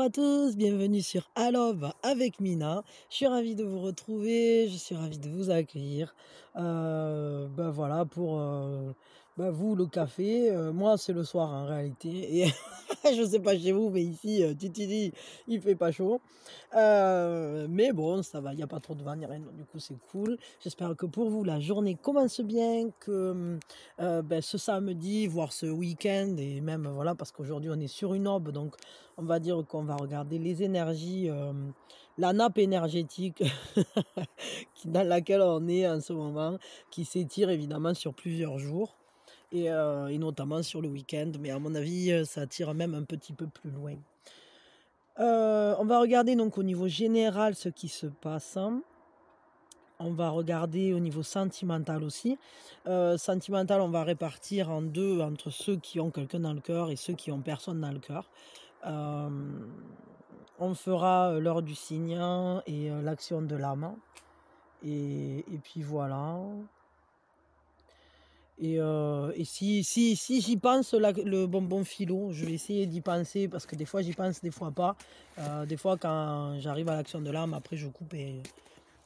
à tous, bienvenue sur Alov avec Mina. Je suis ravie de vous retrouver, je suis ravie de vous accueillir. Voilà pour vous le café. Moi c'est le soir en réalité et je sais pas chez vous mais ici titidi il fait pas chaud. Mais bon ça va, il n'y a pas trop de vent ni rien, donc du coup c'est cool. J'espère que pour vous la journée commence bien, que ce samedi, voire ce week-end et même voilà parce qu'aujourd'hui on est sur une aube donc on va dire qu'on va regarder les énergies, la nappe énergétique dans laquelle on est en ce moment, qui s'étire évidemment sur plusieurs jours et notamment sur le week-end, mais à mon avis, ça tire même un petit peu plus loin. On va regarder donc au niveau général ce qui se passe. On va regarder au niveau sentimental aussi. Sentimental, on va répartir en deux entre ceux qui ont quelqu'un dans le cœur et ceux qui ont personne dans le cœur. On fera l'heure du signe et l'action de l'âme. Et puis voilà. Et si j'y pense, le bonbon philo, je vais essayer d'y penser parce que des fois j'y pense, des fois pas. Des fois quand j'arrive à l'action de l'âme, après je coupe et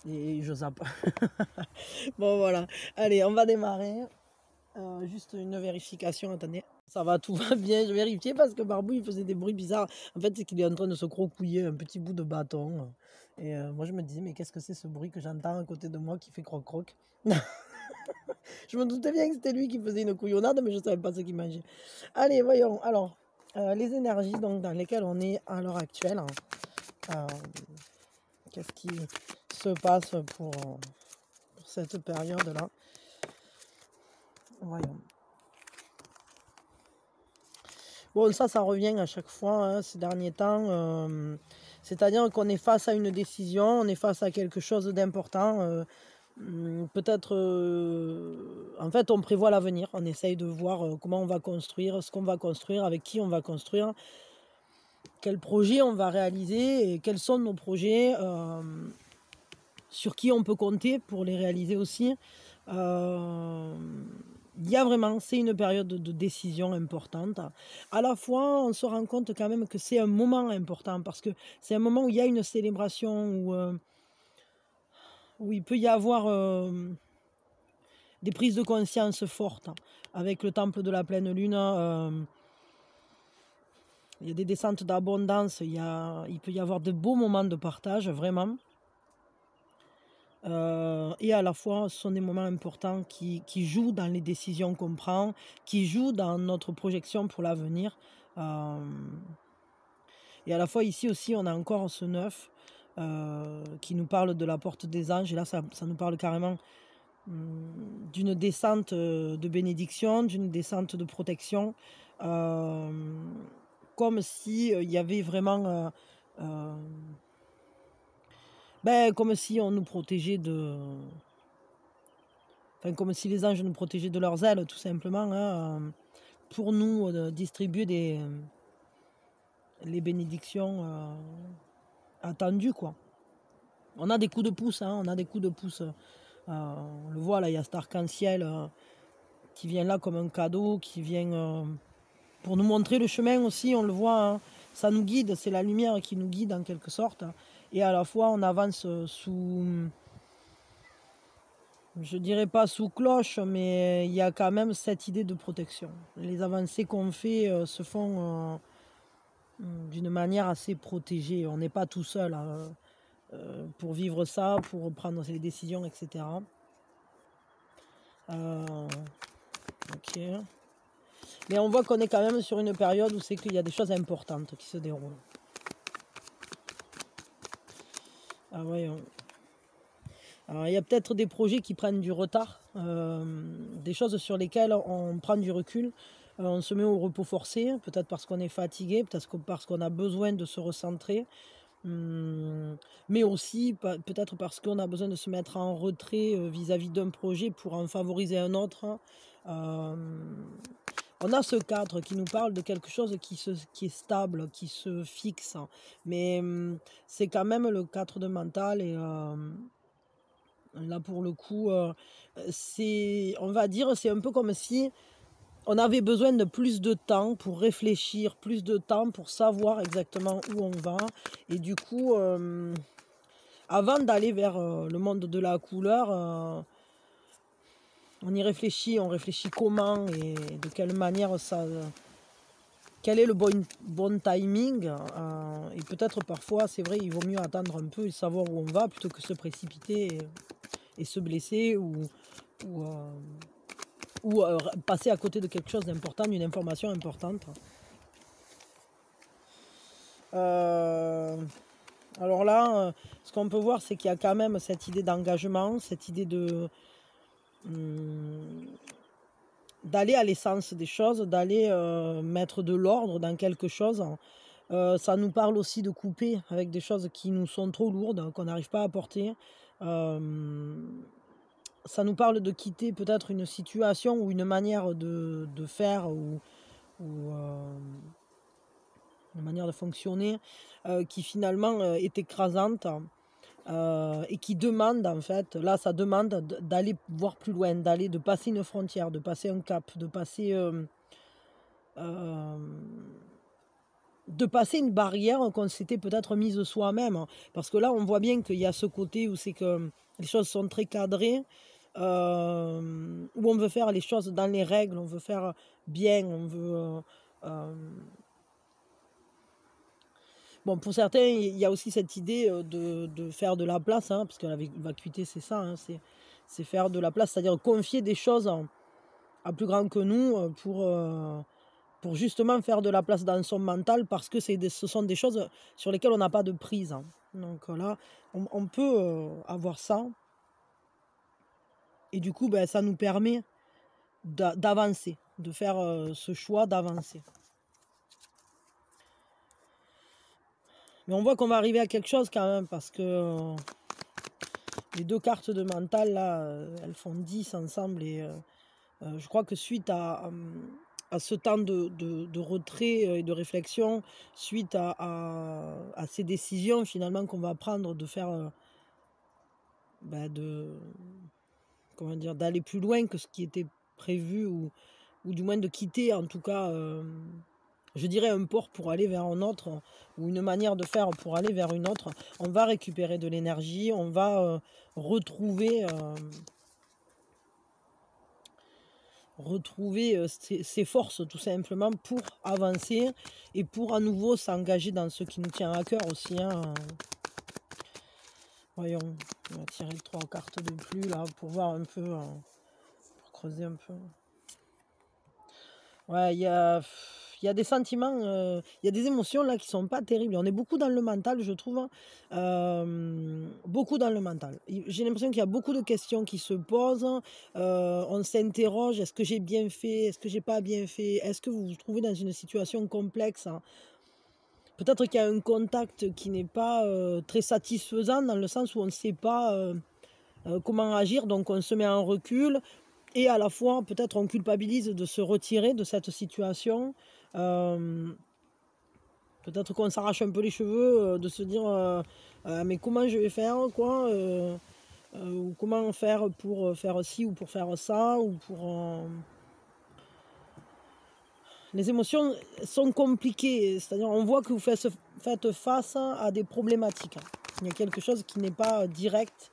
je zappe. Bon voilà. Allez, on va démarrer. Juste une vérification, attendez. Ça va, tout va bien. Je vérifiais parce que Barbou il faisait des bruits bizarres. En fait, c'est qu'il est en train de se crocouiller un petit bout de bâton. Et moi, je me disais, mais qu'est-ce que c'est ce bruit que j'entends à côté de moi qui fait croc-croc? Je me doutais bien que c'était lui qui faisait une couillonnade, mais je ne savais pas ce qu'il mangeait. Allez, voyons. Alors, les énergies donc, dans lesquelles on est à l'heure actuelle. Qu'est-ce qui se passe pour cette période-là? Voyons. Bon, ça revient à chaque fois ces derniers temps. C'est-à-dire qu'on est face à une décision, on est face à quelque chose d'important. Peut-être, en fait, on prévoit l'avenir. On essaye de voir comment on va construire, ce qu'on va construire, avec qui on va construire, quels projets on va réaliser et quels sont nos projets, sur qui on peut compter pour les réaliser aussi. Il y a vraiment, c'est une période de décision importante. À la fois, on se rend compte quand même que c'est un moment important parce que c'est un moment où il y a une célébration, où il peut y avoir des prises de conscience fortes. Avec le temple de la pleine lune, il y a des descentes d'abondance, il peut y avoir de beaux moments de partage, vraiment. Et à la fois, ce sont des moments importants qui jouent dans les décisions qu'on prend, qui jouent dans notre projection pour l'avenir. Et à la fois, ici aussi, on a encore ce 9 qui nous parle de la porte des anges. Et là, ça nous parle carrément d'une descente de bénédiction, d'une descente de protection. Comme si il y avait vraiment... comme si on nous protégeait de... Enfin, comme si les anges nous protégeaient de leurs ailes, tout simplement, pour nous distribuer les bénédictions attendues, quoi. On a des coups de pouce, on a des coups de pouce. On le voit, là, il y a cet arc-en-ciel qui vient là comme un cadeau, qui vient pour nous montrer le chemin aussi, on le voit, ça nous guide, c'est la lumière qui nous guide en quelque sorte. Et à la fois, on avance sous... Je dirais pas sous cloche, mais il y a quand même cette idée de protection. Les avancées qu'on fait se font d'une manière assez protégée. On n'est pas tout seul pour vivre ça, pour prendre ces décisions, etc. Ok. Mais on voit qu'on est quand même sur une période où c'est qu'il y a des choses importantes qui se déroulent. Ah voyons. Alors, il y a peut-être des projets qui prennent du retard, des choses sur lesquelles on prend du recul, on se met au repos forcé, peut-être parce qu'on est fatigué, peut-être parce qu'on a besoin de se recentrer, mais aussi peut-être parce qu'on a besoin de se mettre en retrait vis-à-vis d'un projet pour en favoriser un autre. On a ce cadre qui nous parle de quelque chose qui est stable, qui se fixe, mais c'est quand même le cadre de mental et... Là, pour le coup, on va dire, c'est un peu comme si on avait besoin de plus de temps pour réfléchir, plus de temps pour savoir exactement où on va. Et du coup, avant d'aller vers le monde de la couleur, on on réfléchit comment et de quelle manière ça... Quel est le bon timing et peut-être parfois, c'est vrai, il vaut mieux attendre un peu et savoir où on va plutôt que se précipiter et se blesser ou, euh, ou passer à côté de quelque chose d'important, d'une information importante. Alors là, ce qu'on peut voir, c'est qu'il y a quand même cette idée d'engagement, cette idée d'aller à l'essence des choses, d'aller mettre de l'ordre dans quelque chose. Ça nous parle aussi de couper avec des choses qui nous sont trop lourdes, qu'on n'arrive pas à porter. Ça nous parle de quitter peut-être une situation ou une manière de faire ou une manière de fonctionner qui finalement est écrasante et qui demande en fait, là ça demande d'aller voir plus loin, de passer une frontière, de passer un cap, de passer une barrière qu'on s'était peut-être mise soi-même. Parce que là on voit bien qu'il y a ce côté où c'est que les choses sont très cadrées, où on veut faire les choses dans les règles, on veut faire bien, on veut... Bon, pour certains, il y a aussi cette idée de faire de la place, hein, parce que la vacuité, c'est ça, hein, c'est faire de la place, c'est-à-dire confier des choses à plus grand que nous pour justement faire de la place dans son mental, parce que ce sont des choses sur lesquelles on n'a pas de prise. Hein. Donc là, on peut avoir ça, et du coup, ben, ça nous permet d'avancer, de faire ce choix d'avancer. Mais on voit qu'on va arriver à quelque chose quand même, parce que les deux cartes de mental, là, elles font 10 ensemble. Et je crois que suite à ce temps de retrait et de réflexion, suite à ces décisions finalement qu'on va prendre de faire, comment dire, d'aller plus loin que ce qui était prévu, ou du moins de quitter en tout cas... je dirais un port pour aller vers un autre, ou une manière de faire pour aller vers une autre, on va récupérer de l'énergie, on va retrouver ses forces tout simplement pour avancer et pour à nouveau s'engager dans ce qui nous tient à cœur aussi. Hein. Voyons, on va tirer 3 cartes de plus là pour voir un peu, pour creuser un peu. Ouais, il y a des sentiments, il y a des émotions là qui sont pas terribles. On est beaucoup dans le mental, je trouve. Beaucoup dans le mental. J'ai l'impression qu'il y a beaucoup de questions qui se posent. On s'interroge, est-ce que j'ai bien fait? Est-ce que j'ai pas bien fait? Est-ce que vous vous trouvez dans une situation complexe? Hein? Peut-être qu'il y a un contact qui n'est pas très satisfaisant, dans le sens où on ne sait pas comment agir, donc on se met en recul. Et à la fois, peut-être on culpabilise de se retirer de cette situation. Peut-être qu'on s'arrache un peu les cheveux, de se dire mais comment je vais faire, quoi, ou comment faire pour faire ci ou pour faire ça, ou pour... Les émotions sont compliquées, c'est-à-dire on voit que vous faites face à des problématiques. Il y a quelque chose qui n'est pas direct.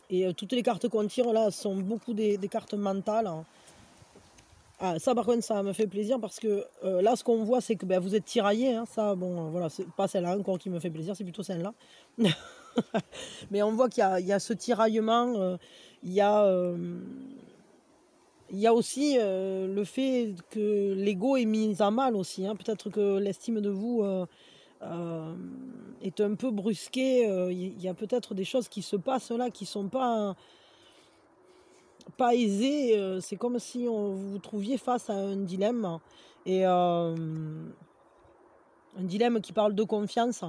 Et toutes les cartes qu'on tire là sont beaucoup des cartes mentales. Ah, ça par contre ça me fait plaisir, parce que là ce qu'on voit c'est que vous êtes tiraillé. Hein, ça bon voilà, c'est pas celle-là encore qui me fait plaisir, c'est plutôt celle-là. Mais on voit qu'il y a ce tiraillement. Il y a aussi le fait que l'ego est mis à mal aussi. Hein. Peut-être que l'estime de vous est un peu brusquée. Il y a peut-être des choses qui se passent là qui sont pas aisées. C'est comme si vous vous trouviez face à un dilemme. Et un dilemme qui parle de confiance.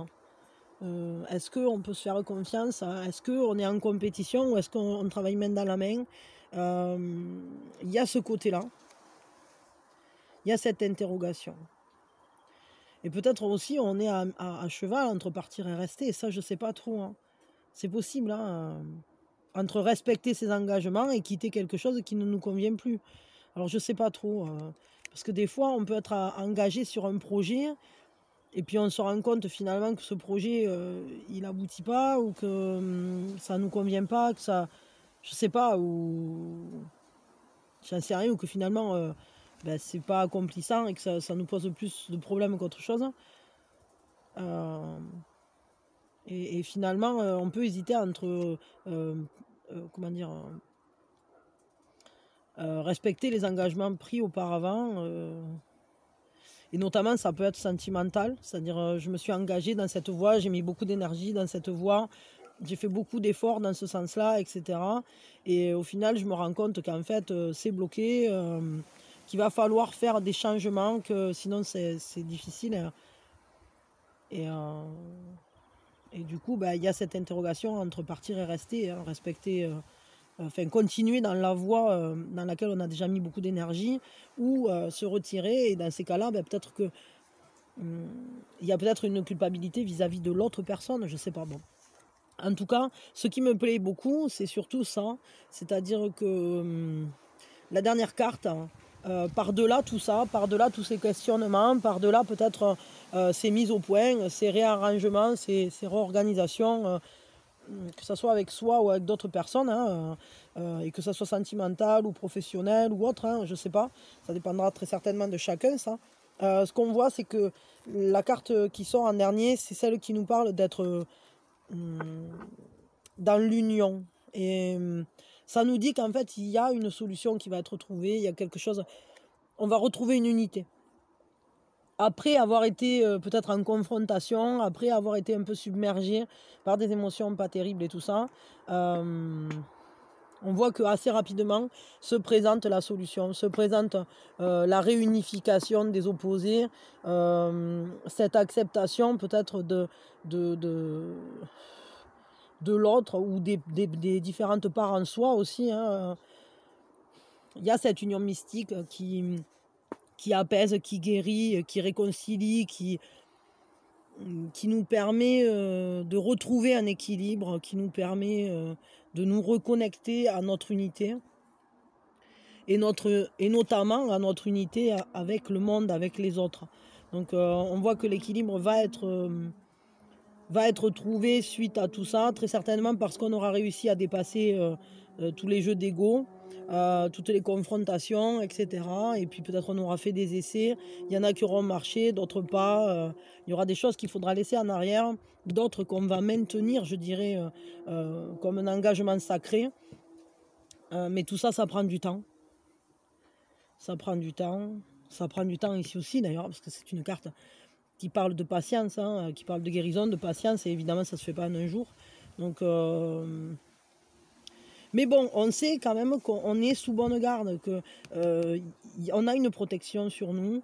Est-ce qu'on peut se faire confiance? Est-ce qu'on est en compétition, ou est-ce qu'on travaille main dans la main? Il y a ce côté-là. Il y a cette interrogation. Et peut-être aussi on est à cheval entre partir et rester. Et ça, je ne sais pas trop. Hein. C'est possible. Hein, entre respecter ses engagements et quitter quelque chose qui ne nous convient plus. Alors je sais pas trop, parce que des fois on peut être engagé sur un projet et puis on se rend compte finalement que ce projet il aboutit pas ou que ça nous convient pas, que ça, je sais pas, ou j'en sais rien, ou que finalement ben, c'est pas accomplissant et que ça nous pose plus de problèmes qu'autre chose. Euh, et finalement on peut hésiter entre comment dire, respecter les engagements pris auparavant. Et notamment, ça peut être sentimental, c'est-à-dire je me suis engagée dans cette voie, j'ai mis beaucoup d'énergie dans cette voie, j'ai fait beaucoup d'efforts dans ce sens-là, etc. Et au final, je me rends compte qu'en fait, c'est bloqué, qu'il va falloir faire des changements, que sinon c'est difficile. Et du coup, il y a cette interrogation entre partir et rester, hein, respecter, enfin continuer dans la voie dans laquelle on a déjà mis beaucoup d'énergie, ou se retirer. Et dans ces cas-là, peut-être que il y a peut-être une culpabilité vis-à-vis de l'autre personne, je sais pas. Bon. En tout cas, ce qui me plaît beaucoup, c'est surtout ça, c'est-à-dire que la dernière carte, par-delà tout ça, par-delà tous ces questionnements, par-delà peut-être ces mises au point, ces réarrangements, ces réorganisations, que ce soit avec soi ou avec d'autres personnes, hein, et que ce soit sentimental ou professionnel ou autre, hein, je ne sais pas, ça dépendra très certainement de chacun, ça. Ce qu'on voit, c'est que la carte qui sort en dernier, c'est celle qui nous parle d'être dans l'union. Et ça nous dit qu'en fait, il y a une solution qui va être trouvée, il y a quelque chose, on va retrouver une unité. Après avoir été peut-être en confrontation, après avoir été un peu submergé par des émotions pas terribles et tout ça, on voit que assez rapidement se présente la solution, se présente la réunification des opposés, cette acceptation peut-être de l'autre ou des différentes parts en soi aussi. Hein. Il y a cette union mystique qui apaise, qui guérit, qui réconcilie, qui nous permet de retrouver un équilibre, qui nous permet de nous reconnecter à notre unité et notamment à notre unité avec le monde, avec les autres. Donc on voit que l'équilibre va être trouvé suite à tout ça, très certainement parce qu'on aura réussi à dépasser tous les jeux d'ego, toutes les confrontations, etc. Et puis peut-être on aura fait des essais, il y en a qui auront marché, d'autres pas, il y aura des choses qu'il faudra laisser en arrière, d'autres qu'on va maintenir, je dirais, comme un engagement sacré. Mais tout ça, ça prend du temps. Ça prend du temps. Ça prend du temps ici aussi d'ailleurs, parce que c'est une carte qui parle de patience, hein, qui parle de guérison, de patience, et évidemment ça ne se fait pas en un jour. Donc, mais bon, on sait quand même qu'on est sous bonne garde, qu'on a une protection sur nous,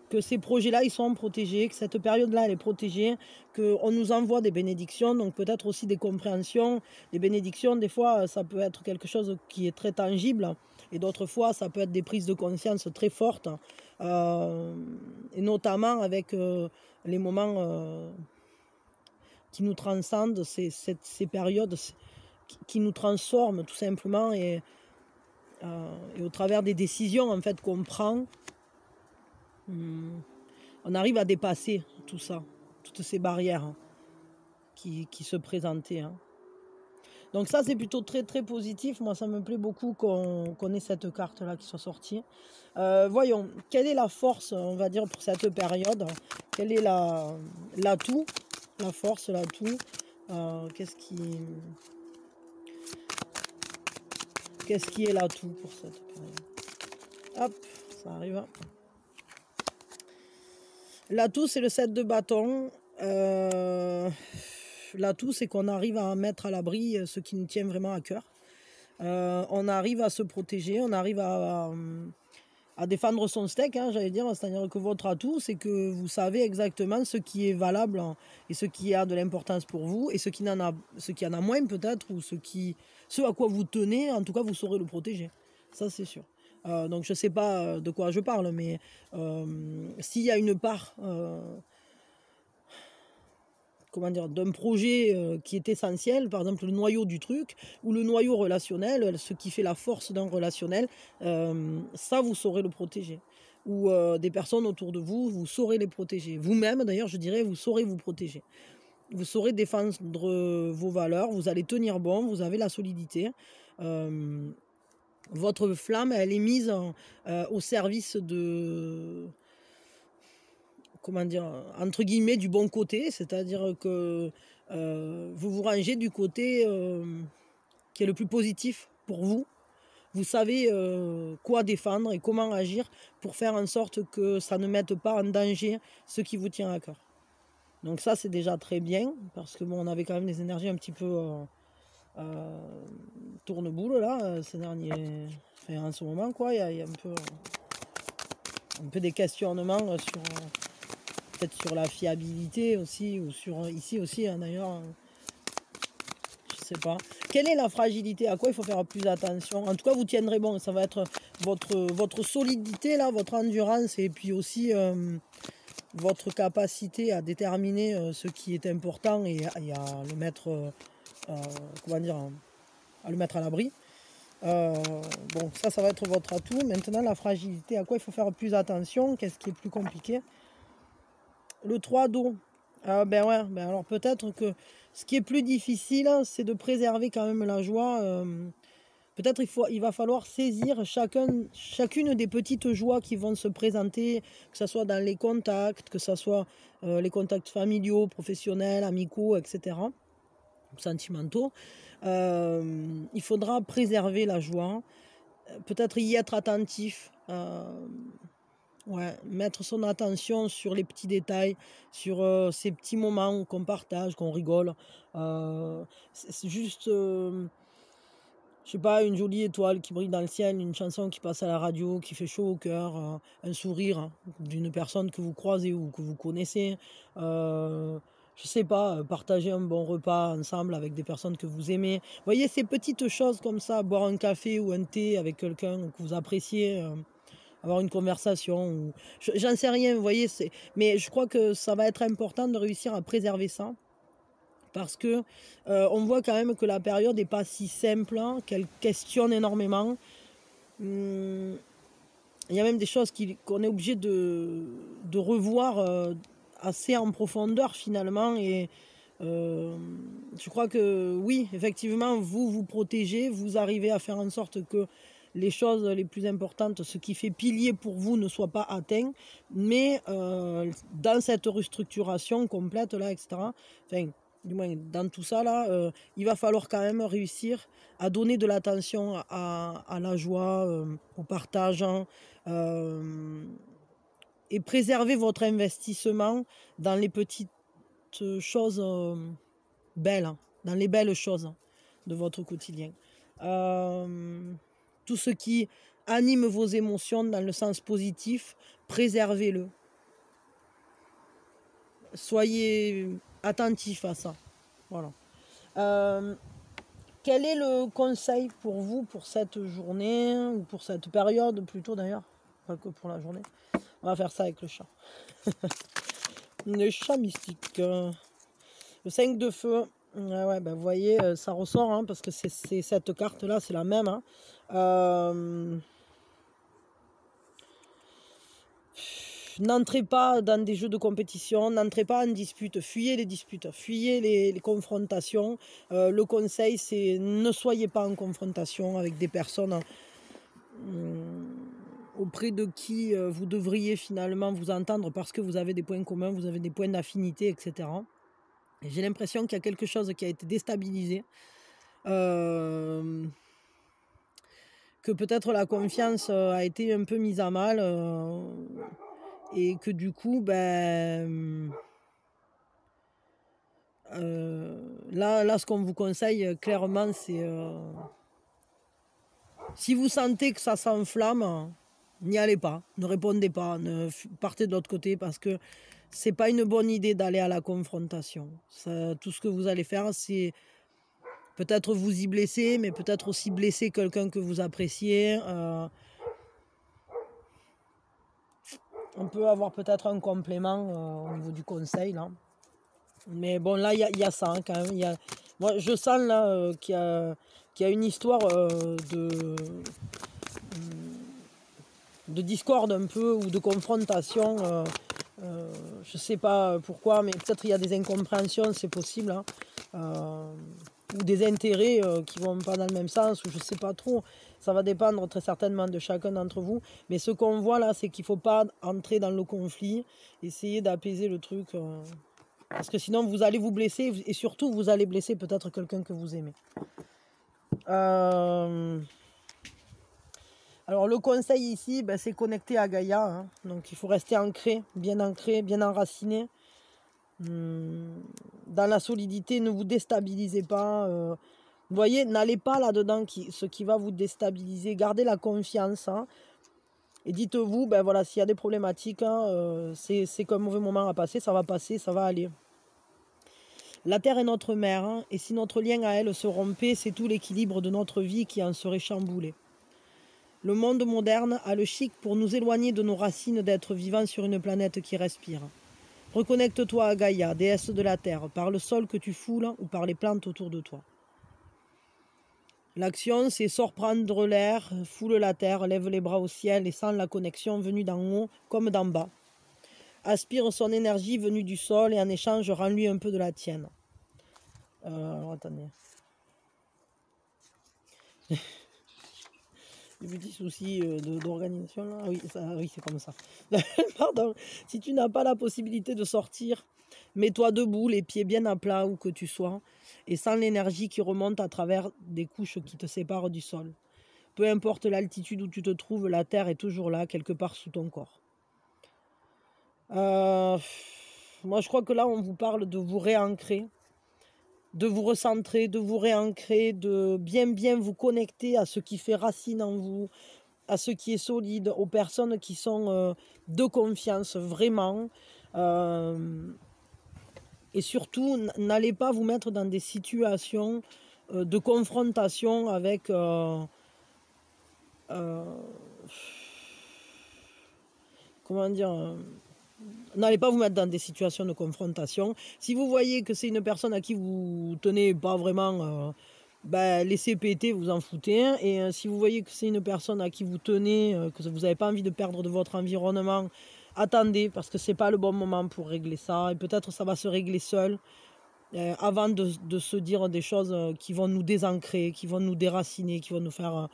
que ces projets-là, ils sont protégés, que cette période-là, elle est protégée, qu'on nous envoie des bénédictions, donc peut-être aussi des compréhensions. Les bénédictions, des fois, ça peut être quelque chose qui est très tangible, et d'autres fois, ça peut être des prises de conscience très fortes, et notamment avec les moments qui nous transcendent, ces périodes qui nous transforment tout simplement, et au travers des décisions en fait qu'on prend, on arrive à dépasser tout ça, toutes ces barrières qui se présentaient. Hein. Donc ça, c'est plutôt très très positif. Moi, ça me plaît beaucoup qu'on ait cette carte-là qui soit sortie. Voyons, quelle est la force, on va dire, pour cette période? Quel est l'atout, la force, l'atout? Qu'est-ce qui est l'atout pour cette période? Hop, ça arrive. L'atout, c'est le 7 de bâton. L'atout, c'est qu'on arrive à mettre à l'abri ce qui nous tient vraiment à cœur. On arrive à se protéger, on arrive à défendre son steak, hein, j'allais dire. C'est-à-dire que votre atout, c'est que vous savez exactement ce qui est valable et ce qui a de l'importance pour vous, et ce qui en a moins peut-être, ou ce à quoi vous tenez, en tout cas, vous saurez le protéger. Ça, c'est sûr. Donc je ne sais pas de quoi je parle, mais s'il y a une part comment dire, d'un projet qui est essentiel, par exemple le noyau du truc, ou le noyau relationnel, ce qui fait la force d'un relationnel, ça vous saurez le protéger. Ou des personnes autour de vous, vous saurez les protéger. Vous-même d'ailleurs, je dirais, vous saurez vous protéger. Vous saurez défendre vos valeurs, vous allez tenir bon, vous avez la solidité. Votre flamme, elle est mise au service de, comment dire, entre guillemets, du bon côté, c'est-à-dire que vous vous rangez du côté qui est le plus positif pour vous. Vous savez quoi défendre et comment agir pour faire en sorte que ça ne mette pas en danger ce qui vous tient à cœur. Donc ça, c'est déjà très bien, parce que bon, on avait quand même des énergies un petit peu tourne-boule là, ces derniers... Enfin, en ce moment, quoi, il y a un peu des questionnements sur... peut-être sur la fiabilité aussi, ou sur ici aussi, hein, d'ailleurs, je sais pas. Quelle est la fragilité? À quoi il faut faire plus attention? En tout cas, vous tiendrez bon, ça va être votre solidité, là, votre endurance, et puis aussi votre capacité à déterminer ce qui est important et à le mettre, comment dire, à le mettre à l'abri. Bon, ça va être votre atout. Maintenant, la fragilité, à quoi il faut faire plus attention? Qu'est-ce qui est plus compliqué? Le 3 d'eau. Ben ouais, ben alors peut-être que ce qui est plus difficile, c'est de préserver quand même la joie. Peut-être il va falloir saisir chacune des petites joies qui vont se présenter, que ce soit dans les contacts, que ce soit les contacts familiaux, professionnels, amicaux, etc., sentimentaux. Il faudra préserver la joie, peut-être y être attentif. Ouais, mettre son attention sur les petits détails, sur ces petits moments qu'on partage, qu'on rigole. C'est juste, je sais pas, une jolie étoile qui brille dans le ciel, une chanson qui passe à la radio, qui fait chaud au cœur, un sourire d'une personne que vous croisez ou que vous connaissez. Je sais pas, partager un bon repas ensemble avec des personnes que vous aimez. Vous voyez, ces petites choses comme ça, boire un café ou un thé avec quelqu'un que vous appréciez. Avoir une conversation, ou j'en sais rien, vous voyez, mais je crois que ça va être important de réussir à préserver ça, parce que on voit quand même que la période n'est pas si simple, hein, qu'elle questionne énormément. Il y a même des choses qu'on est obligé de revoir assez en profondeur finalement, et je crois que oui, effectivement, vous vous protégez, vous arrivez à faire en sorte que les choses les plus importantes, ce qui fait pilier pour vous, ne soit pas atteint, mais dans cette restructuration complète là, etc., enfin, du moins dans tout ça là, il va falloir quand même réussir à donner de l'attention à la joie, au partage, hein, et préserver votre investissement dans les petites choses belles, hein, dans les belles choses de votre quotidien. Tout ce qui anime vos émotions dans le sens positif, préservez-le. Soyez attentifs à ça. Voilà. Quel est le conseil pour vous pour cette journée, ou pour cette période plutôt d'ailleurs, pas que pour la journée? On va faire ça avec le chat. Le chat mystique. Le 5 de feu. Ouais, ben vous voyez, ça ressort, hein, parce que c'est cette carte-là, c'est la même. Hein. N'entrez pas dans des jeux de compétition, n'entrez pas en dispute, fuyez les disputes, fuyez les confrontations. Le conseil, c'est ne soyez pas en confrontation avec des personnes auprès de qui vous devriez finalement vous entendre, parce que vous avez des points communs, vous avez des points d'affinité, etc. Et j'ai l'impression qu'il y a quelque chose qui a été déstabilisé. Que peut-être la confiance a été un peu mise à mal, et que du coup, ben, là, ce qu'on vous conseille clairement, c'est si vous sentez que ça s'enflamme, n'y allez pas, ne répondez pas, partez de l'autre côté, parce que c'est pas une bonne idée d'aller à la confrontation. Tout ce que vous allez faire, c'est peut-être vous y blesser, mais peut-être aussi blesser quelqu'un que vous appréciez. On peut avoir peut-être un complément au niveau du conseil, là. Mais bon, là, il y a ça, hein, quand même. Moi, je sens là qu'il y a une histoire de discorde un peu, ou de confrontation. Je sais pas pourquoi, mais peut-être il y a des incompréhensions, c'est possible. Hein. Ou des intérêts qui vont pas dans le même sens, ou je sais pas trop. Ça va dépendre très certainement de chacun d'entre vous. Mais ce qu'on voit là, c'est qu'il faut pas entrer dans le conflit, essayer d'apaiser le truc. Parce que sinon, vous allez vous blesser, et surtout, vous allez blesser peut-être quelqu'un que vous aimez. Alors, le conseil ici, ben, c'est connecter à Gaïa. Hein. Donc, il faut rester ancré, bien enraciné. Dans la solidité, ne vous déstabilisez pas. Vous voyez, n'allez pas là-dedans, ce qui va vous déstabiliser. Gardez la confiance. Hein, et dites-vous, ben voilà, s'il y a des problématiques, hein, c'est qu'un mauvais moment à passer, ça va aller. La Terre est notre mère, hein, et si notre lien à elle se rompait, c'est tout l'équilibre de notre vie qui en serait chamboulé. Le monde moderne a le chic pour nous éloigner de nos racines d'être vivants sur une planète qui respire. Reconnecte-toi à Gaïa, déesse de la Terre, par le sol que tu foules ou par les plantes autour de toi. L'action, c'est sors prendre l'air, foule la terre, lève les bras au ciel et sens la connexion venue d'en haut comme d'en bas. Aspire son énergie venue du sol et en échange, rends-lui un peu de la tienne. Alors, attendez. Des petits soucis d'organisation là. Oui, c'est comme ça. Pardon. Si tu n'as pas la possibilité de sortir, mets-toi debout, les pieds bien à plat où que tu sois, et sens l'énergie qui remonte à travers des couches qui te séparent du sol. Peu importe l'altitude où tu te trouves, la terre est toujours là, quelque part sous ton corps. Moi, je crois que là, on vous parle de vous réancrer, de vous recentrer, de vous réancrer, de bien vous connecter à ce qui fait racine en vous, à ce qui est solide, aux personnes qui sont de confiance, vraiment. Et surtout, n'allez pas vous mettre dans des situations de confrontation avec... comment dire, n'allez pas vous mettre dans des situations de confrontation. Si vous voyez que c'est une personne à qui vous tenez pas vraiment, laissez péter, vous en foutez. Et si vous voyez que c'est une personne à qui vous tenez, que vous n'avez pas envie de perdre de votre environnement, attendez, parce que c'est pas le bon moment pour régler ça. Et peut-être ça va se régler seul, avant de se dire des choses qui vont nous désancrer, qui vont nous déraciner, qui vont nous faire...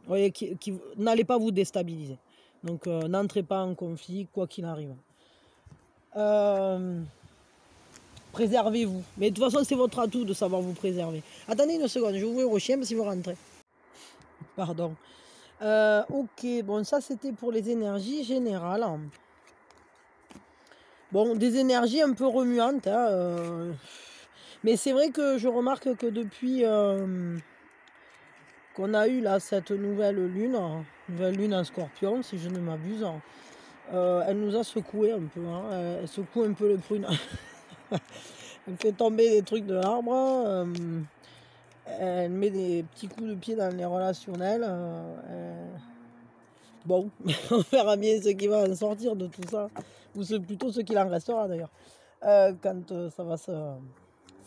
voyez, n'allez pas vous déstabiliser. Donc, n'entrez pas en conflit, quoi qu'il arrive. Préservez-vous. Mais de toute façon, c'est votre atout de savoir vous préserver. Attendez une seconde, je vais ouvrir au chien si vous rentrez. Pardon. Ok, bon, ça c'était pour les énergies générales. Bon, des énergies un peu remuantes. Hein, mais c'est vrai que je remarque que depuis qu'on a eu là cette nouvelle lune en Scorpion, si je ne m'abuse, elle nous a secoué un peu. Hein, elle secoue un peu les prunes. Elle fait tomber des trucs de l'arbre. Elle met des petits coups de pied dans les relationnels. Bon, on verra bien ce qui va en sortir de tout ça. Ou plutôt ce qu'il en restera d'ailleurs. Quand ça va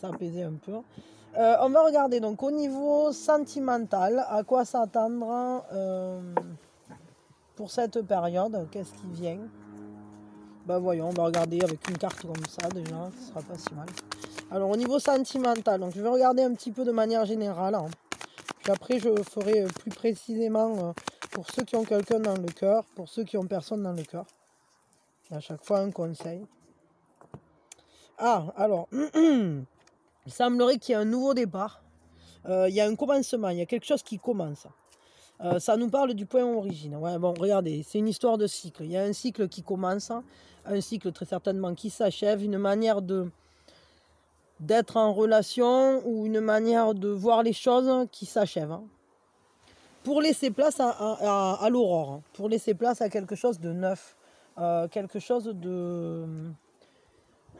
s'apaiser un peu. On va regarder donc au niveau sentimental, à quoi s'attendre pour cette période. Qu'est-ce qui vient? Ben voyons, on va regarder avec une carte comme ça déjà, ce sera pas si mal. Alors au niveau sentimental, donc je vais regarder un petit peu de manière générale. Hein. Puis après je ferai plus précisément pour ceux qui ont quelqu'un dans le cœur, pour ceux qui ont personne dans le cœur. À chaque fois un conseil. Ah, alors, il semblerait qu'il y ait un nouveau départ. Il y a un commencement, il y a quelque chose qui commence. Ça nous parle du point origine. Ouais, bon, regardez, c'est une histoire de cycle. Il y a un cycle qui commence, un cycle très certainement qui s'achève, une manière d'être en relation ou une manière de voir les choses qui s'achève. Hein. Pour laisser place à l'aurore, hein. Pour laisser place à quelque chose de neuf, quelque chose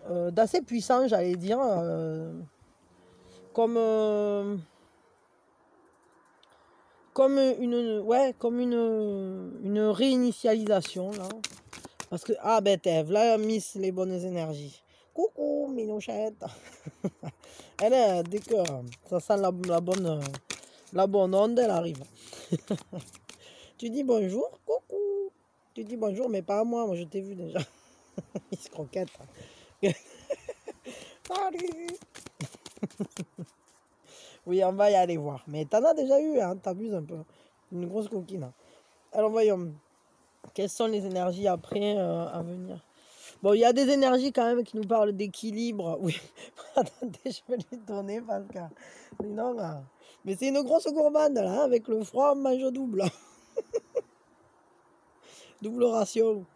d'assez puissant, j'allais dire, comme une réinitialisation là. Parce que, ah ben Eve, là, miss les bonnes énergies. Coucou, Minouchette. Elle est, dès que ça sent la bonne onde, elle arrive. Tu dis bonjour, coucou. Tu dis bonjour, mais pas à moi, moi je t'ai vu déjà. Il se croquette. Salut. Oui, on va y aller voir. Mais t'en as déjà eu, hein, t'abuses un peu. Une grosse coquine. Alors voyons, quelles sont les énergies après à venir? Bon, il y a des énergies quand même qui nous parlent d'équilibre. Oui, attendez, je vais lui donner parce que sinon... Mais c'est une grosse gourmande là, hein, avec le froid, on mange double. Double ration.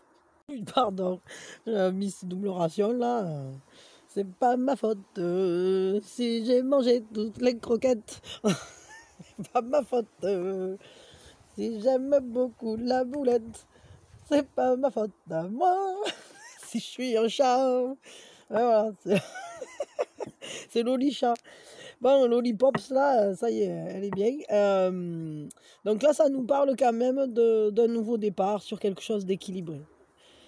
Pardon, j'ai mis cette double ration là. C'est pas ma faute si j'ai mangé toutes les croquettes. C'est pas ma faute si j'aime beaucoup la boulette. C'est pas ma faute à moi si je suis un chat. Ouais, voilà, c'est Loli-chat. Bon, Lollipops, là, ça y est, elle est bien. Donc là, ça nous parle quand même d'un nouveau départ sur quelque chose d'équilibré.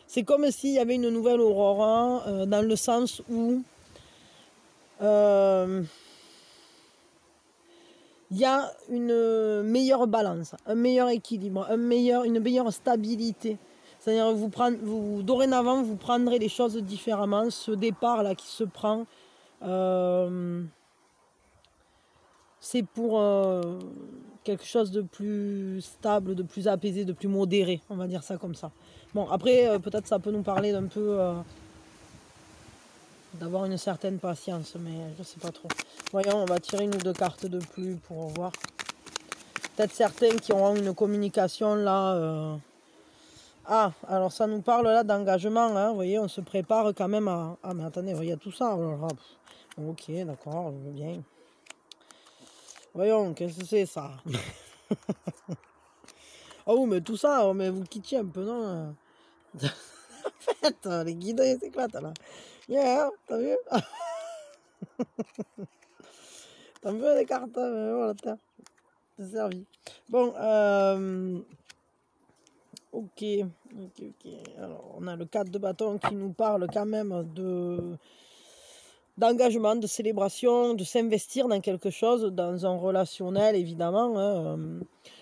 C'est comme s'il y avait une nouvelle aurore, dans le sens où il y a une meilleure balance, un meilleur équilibre, une meilleure stabilité. C'est-à-dire dorénavant, vous prendrez les choses différemment. Ce départ-là qui se prend, c'est pour quelque chose de plus stable, de plus apaisé, de plus modéré, on va dire ça comme ça. Bon, après, peut-être ça peut nous parler d'un peu... d'avoir une certaine patience, mais je sais pas trop. Voyons, on va tirer une ou deux cartes de plus pour voir. Peut-être certains qui auront une communication là. Ah, alors ça nous parle là d'engagement, hein. Vous voyez, on se prépare quand même à... Ah, mais attendez, il y a tout ça. Alors, ok, d'accord, je veux bien. Voyons, qu'est-ce que c'est ça? Oh, mais tout ça, mais vous quittez un peu, non? En fait, les guides, ils s'éclatent là. Yeah, t'as vu? T'as vu les cartes? Voilà, c'est servi. Bon, ok. Alors, on a le 4 de bâton qui nous parle quand même d'engagement, de célébration, de s'investir dans quelque chose, dans un relationnel évidemment. Hein.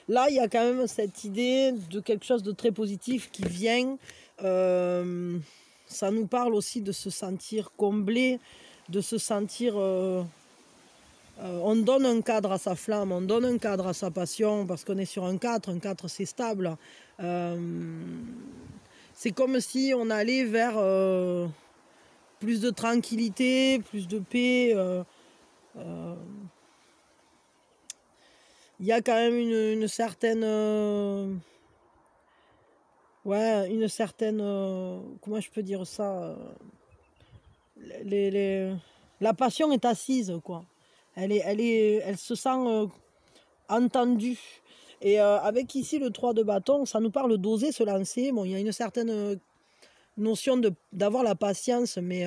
Là, il y a quand même cette idée de quelque chose de très positif qui vient. Ça nous parle aussi de se sentir comblé, de se sentir... on donne un cadre à sa flamme, on donne un cadre à sa passion, parce qu'on est sur un 4 c'est stable. C'est comme si on allait vers... plus de tranquillité, plus de paix. Il y a quand même une certaine... ouais, une certaine... comment je peux dire ça la passion est assise, quoi. Elle se sent entendue. Et avec ici le 3 de bâton, ça nous parle d'oser se lancer. Bon, il y a une certaine notion d'avoir la patience, mais...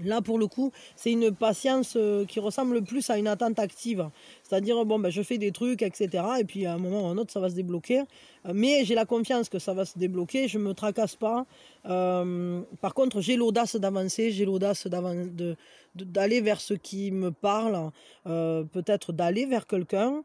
là, pour le coup, c'est une patience qui ressemble plus à une attente active. C'est-à-dire, bon, ben, je fais des trucs, etc. Et puis, à un moment ou à un autre, ça va se débloquer. Mais j'ai la confiance que ça va se débloquer. Je ne me tracasse pas. Par contre, j'ai l'audace d'avancer. J'ai l'audace d'aller vers ce qui me parle. Peut-être d'aller vers quelqu'un.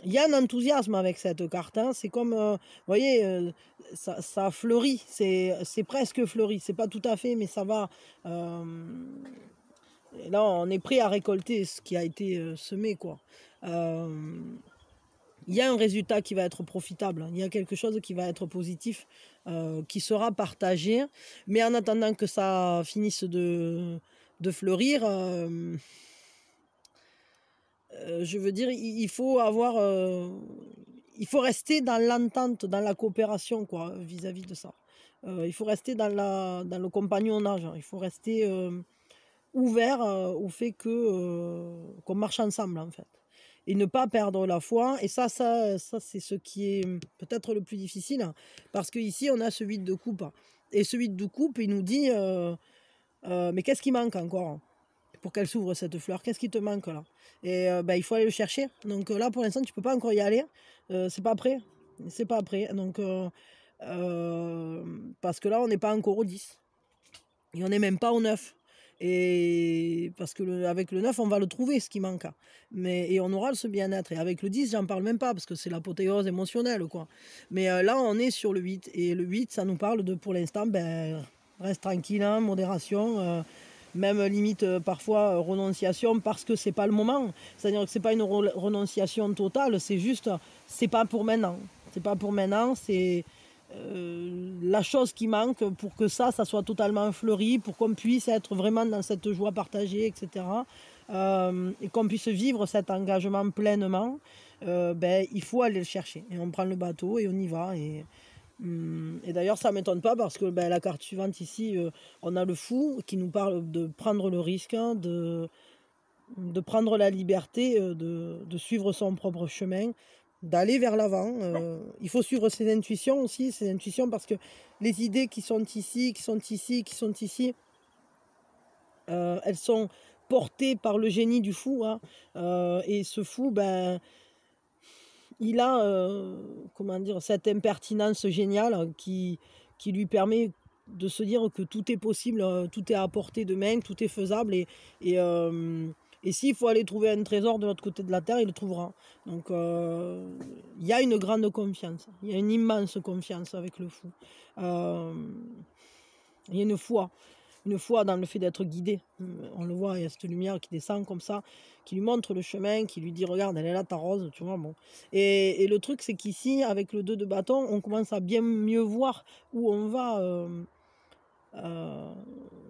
Il y a un enthousiasme avec cette carte. Hein. C'est comme, vous voyez, ça fleurit. C'est presque fleuri. C'est pas tout à fait, mais ça va. Et là, on est prêt à récolter ce qui a été semé, quoi. Il y a un résultat qui va être profitable. Il y a quelque chose qui va être positif, qui sera partagé. Mais en attendant que ça finisse de fleurir... je veux dire, il faut avoir... il faut rester dans l'entente, dans la coopération, quoi, vis-à-vis de ça. Il faut rester dans le compagnonnage. Il faut rester ouvert au fait qu'on marche ensemble, en fait. Et ne pas perdre la foi. Et ça c'est ce qui est peut-être le plus difficile. Parce qu'ici, on a ce 8 de coupe. Et ce 8 de coupe, il nous dit... mais qu'est-ce qui manque encore pour qu'elle s'ouvre cette fleur? Qu'est-ce qui te manque là? Et ben, il faut aller le chercher. Donc là, pour l'instant, tu peux pas encore y aller. C'est pas prêt. Donc, parce que là, on n'est pas encore au 10. Et on n'est même pas au neuf. Et parce que avec le 9, on va le trouver, ce qui manque. Et on aura ce bien-être. Et avec le 10, j'en parle même pas, parce que c'est l'apothéose émotionnelle, quoi. Mais là, on est sur le 8. Et le 8, ça nous parle de, pour l'instant, ben, reste tranquille, hein, modération, même limite parfois renonciation, parce que c'est pas le moment. C'est-à-dire que c'est pas une renonciation totale, c'est juste, c'est pas pour maintenant. C'est pas pour maintenant, c'est la chose qui manque pour que ça soit totalement fleuri, pour qu'on puisse être vraiment dans cette joie partagée, etc. Et qu'on puisse vivre cet engagement pleinement, ben, il faut aller le chercher. Et on prend le bateau et on y va. Et d'ailleurs, ça ne m'étonne pas parce que ben, la carte suivante ici, on a le fou qui nous parle de prendre le risque, hein, de prendre la liberté de suivre son propre chemin, d'aller vers l'avant. Il faut suivre ses intuitions aussi, ses intuitions, parce que les idées qui sont ici, elles sont portées par le génie du fou. Hein. Et ce fou, ben, il a comment dire, cette impertinence géniale qui lui permet de se dire que tout est possible, tout est à portée de main, tout est faisable. Et s'il faut aller trouver un trésor de l'autre côté de la terre, il le trouvera. Donc il y a une grande confiance, il y a une immense confiance avec le fou. Il y a une foi dans le fait d'être guidé. On le voit, il y a cette lumière qui descend comme ça, qui lui montre le chemin, qui lui dit regarde, elle est là ta rose, tu vois. Bon. Et le truc, c'est qu'ici, avec le 2 de bâton, on commence à bien mieux voir où on va.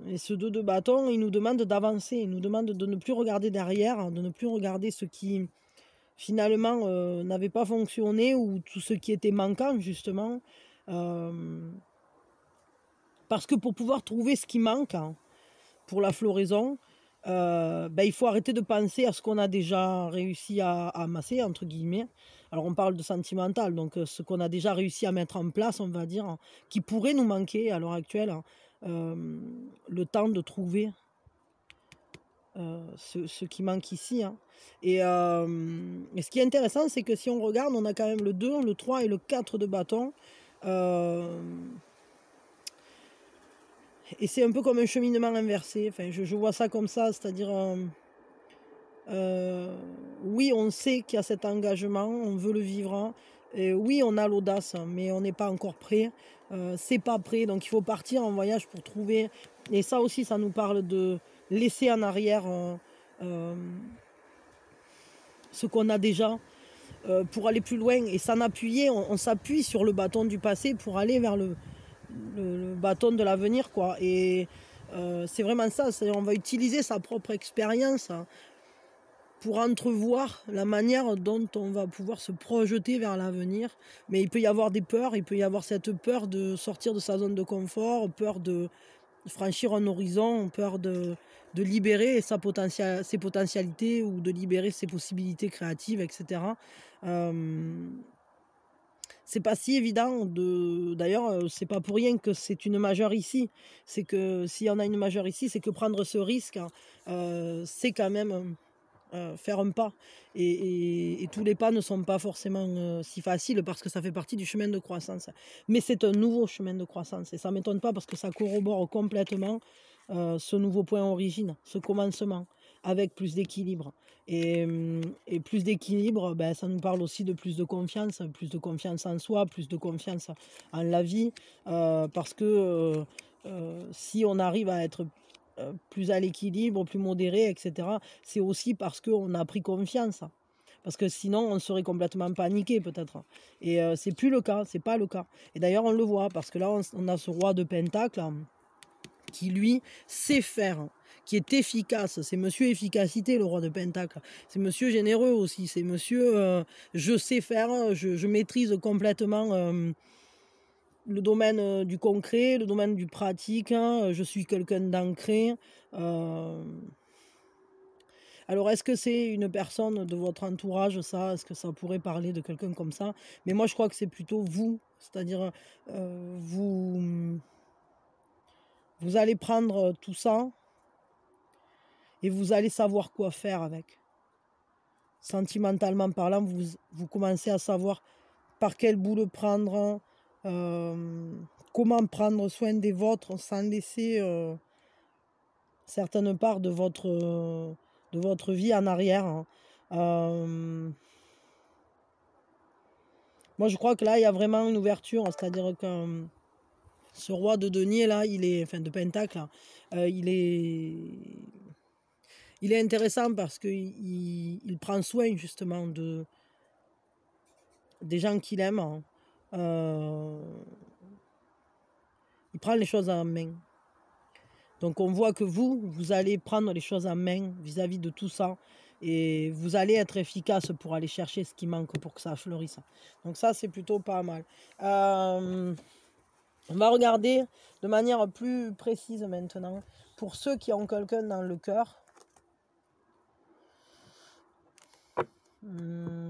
Et ce 2 de bâton, il nous demande d'avancer, il nous demande de ne plus regarder derrière, de ne plus regarder ce qui finalement n'avait pas fonctionné ou tout ce qui était manquant justement. Parce que pour pouvoir trouver ce qui manque, hein, pour la floraison, ben, il faut arrêter de penser à ce qu'on a déjà réussi à amasser, entre guillemets. Alors on parle de sentimental, donc ce qu'on a déjà réussi à mettre en place, on va dire, hein, qui pourrait nous manquer à l'heure actuelle, hein, le temps de trouver ce qui manque ici. Hein. Et ce qui est intéressant, c'est que si on regarde, on a quand même le 2, le 3 et le 4 de bâton. Et c'est un peu comme un cheminement inversé. Enfin, je vois ça comme ça, c'est-à-dire, oui, on sait qu'il y a cet engagement, on veut le vivre. Hein. Et oui, on a l'audace, mais on n'est pas encore prêt. C'est pas prêt, donc il faut partir en voyage pour trouver. Et ça aussi, ça nous parle de laisser en arrière ce qu'on a déjà pour aller plus loin et s'en appuyer. On s'appuie sur le bâton du passé pour aller vers le bâton de l'avenir, quoi. Et c'est vraiment ça, on va utiliser sa propre expérience, hein, pour entrevoir la manière dont on va pouvoir se projeter vers l'avenir. Mais il peut y avoir des peurs, il peut y avoir cette peur de sortir de sa zone de confort, peur de franchir un horizon, peur de libérer ses potentialités ou de libérer ses possibilités créatives, etc. C'est pas si évident d'ailleurs, c'est pas pour rien que c'est une majeure ici. C'est que s'il y en a une majeure ici, c'est que prendre ce risque, c'est quand même faire un pas. Et tous les pas ne sont pas forcément si faciles parce que ça fait partie du chemin de croissance. Mais c'est un nouveau chemin de croissance et ça m'étonne pas parce que ça corrobore complètement ce nouveau point origine, ce commencement avec plus d'équilibre. Et plus d'équilibre, ben, ça nous parle aussi de plus de confiance en soi, plus de confiance en la vie, parce que si on arrive à être plus à l'équilibre, plus modéré, etc., c'est aussi parce qu'on a pris confiance. Parce que sinon, on serait complètement paniqué peut-être. Et c'est plus le cas, c'est pas le cas. Et d'ailleurs, on le voit, parce que là, on a ce roi de Pentacle qui, lui, sait faire, qui est efficace. C'est monsieur efficacité, le roi de Pentacle. C'est monsieur généreux aussi. C'est monsieur, je sais faire, je maîtrise complètement le domaine du concret, le domaine du pratique. Hein, je suis quelqu'un d'ancré. Alors, est-ce que c'est une personne de votre entourage, ça? Est-ce que ça pourrait parler de quelqu'un comme ça? Mais moi, je crois que c'est plutôt vous. C'est-à-dire, vous allez prendre tout ça et vous allez savoir quoi faire avec. Sentimentalement parlant, vous commencez à savoir par quel bout le prendre, comment prendre soin des vôtres sans laisser certaines parts de votre vie en arrière. Hein. Moi, je crois que là, il y a vraiment une ouverture, c'est-à-dire que ce roi de denier, là, enfin, de pentacle, là, il est intéressant parce qu'il prend soin, justement, des gens qu'il aime. Hein. Il prend les choses en main. Donc on voit que vous allez prendre les choses en main vis-à-vis de tout ça. Et vous allez être efficace pour aller chercher ce qui manque pour que ça fleurisse. Donc ça, c'est plutôt pas mal. On va regarder de manière plus précise maintenant. Pour ceux qui ont quelqu'un dans le cœur.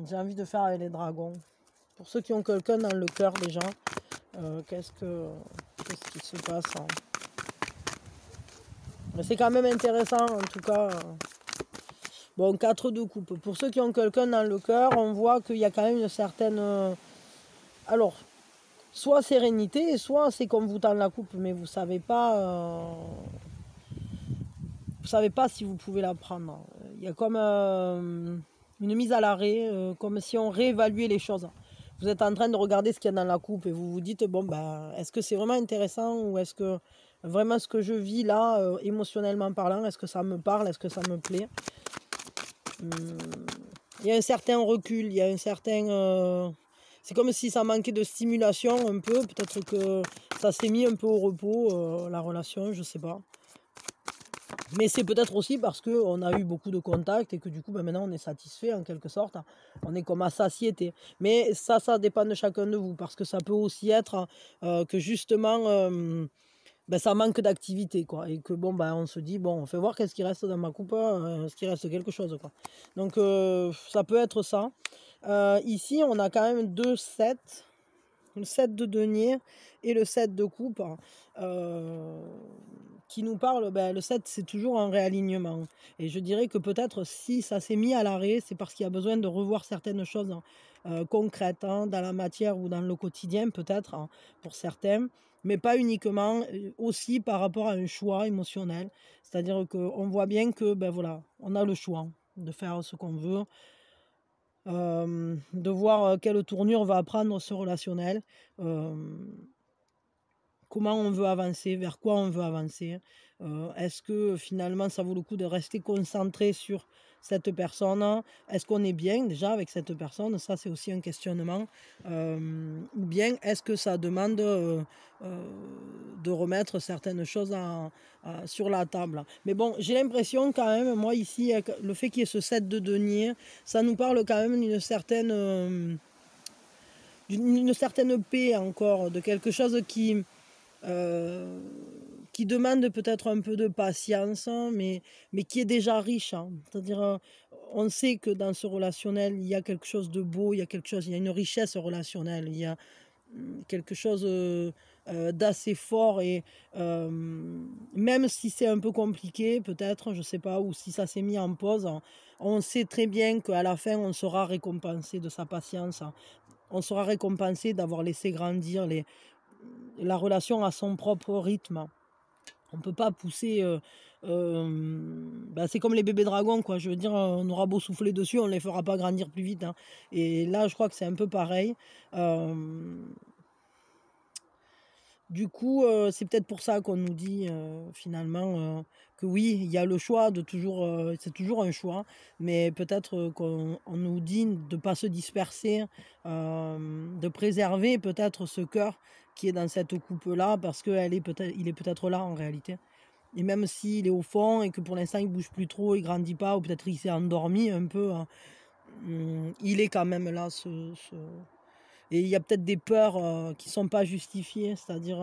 J'ai envie de faire avec les dragons. Pour ceux qui ont quelqu'un dans le cœur déjà. Qu'est-ce qui se passe hein. C'est quand même intéressant en tout cas. Bon, 4 de coupe. Pour ceux qui ont quelqu'un dans le cœur, on voit qu'il y a quand même une certaine... Alors, soit sérénité, soit c'est comme vous tend la coupe, mais vous savez pas... Vous savez pas si vous pouvez la prendre. Il y a comme une mise à l'arrêt, comme si on réévaluait les choses. Vous êtes en train de regarder ce qu'il y a dans la coupe et vous vous dites, bon, ben, est-ce que c'est vraiment intéressant ou est-ce que vraiment ce que je vis là, émotionnellement parlant, est-ce que ça me parle, est-ce que ça me plaît? Il y a un certain recul, il y a un certain... c'est comme si ça manquait de stimulation un peu, peut-être que ça s'est mis un peu au repos, la relation, je sais pas. Mais c'est peut-être aussi parce qu'on a eu beaucoup de contacts et que du coup, ben maintenant, on est satisfait en quelque sorte. On est comme à satiété. Mais ça dépend de chacun de vous parce que ça peut aussi être que justement, ben, ça manque d'activité, quoi. Et que bon, ben, on se dit, bon, on fait voir qu'est-ce qui reste dans ma coupe, est-ce qu'il reste quelque chose, quoi. Donc, ça peut être ça. Ici, on a quand même 2 sets. Le 7 de denier et le 7 de coupe. Qui nous parle, ben, le 7 c'est toujours un réalignement. Et je dirais que peut-être si ça s'est mis à l'arrêt, c'est parce qu'il y a besoin de revoir certaines choses concrètes hein, dans la matière ou dans le quotidien peut-être hein, pour certains, mais pas uniquement, aussi par rapport à un choix émotionnel. C'est-à-dire qu'on voit bien que ben voilà, on a le choix de faire ce qu'on veut, de voir quelle tournure va prendre ce relationnel. Comment on veut avancer, vers quoi on veut avancer. Est-ce que finalement ça vaut le coup de rester concentré sur cette personne? Est-ce qu'on est bien déjà avec cette personne? Ça c'est aussi un questionnement. Ou bien est-ce que ça demande de remettre certaines choses sur la table? Mais bon, j'ai l'impression quand même, moi ici, le fait qu'il y ait ce 7 de denier, ça nous parle quand même d'une certaine paix encore, de quelque chose qui demande peut-être un peu de patience, hein, mais qui est déjà riche. Hein. C'est-à-dire, on sait que dans ce relationnel, il y a quelque chose de beau, il y a une richesse relationnelle, il y a quelque chose d'assez fort et même si c'est un peu compliqué, peut-être, je sais pas, ou si ça s'est mis en pause, on sait très bien qu'à la fin, on sera récompensé de sa patience. Hein. On sera récompensé d'avoir laissé grandir la relation à son propre rythme. On ne peut pas pousser... c'est comme les bébés dragons, quoi. Je veux dire, on aura beau souffler dessus, on ne les fera pas grandir plus vite. Hein. Et là, je crois que c'est un peu pareil. Du coup, c'est peut-être pour ça qu'on nous dit finalement que oui, il y a le choix de toujours, c'est toujours un choix, mais peut-être qu'on nous dit de ne pas se disperser, de préserver peut-être ce cœur qui est dans cette coupe-là, parce qu'il est peut-être là en réalité. Et même s'il est au fond et que pour l'instant il bouge plus trop, il grandit pas, ou peut-être il s'est endormi un peu, hein, il est quand même là, et il y a peut-être des peurs qui ne sont pas justifiées, c'est-à-dire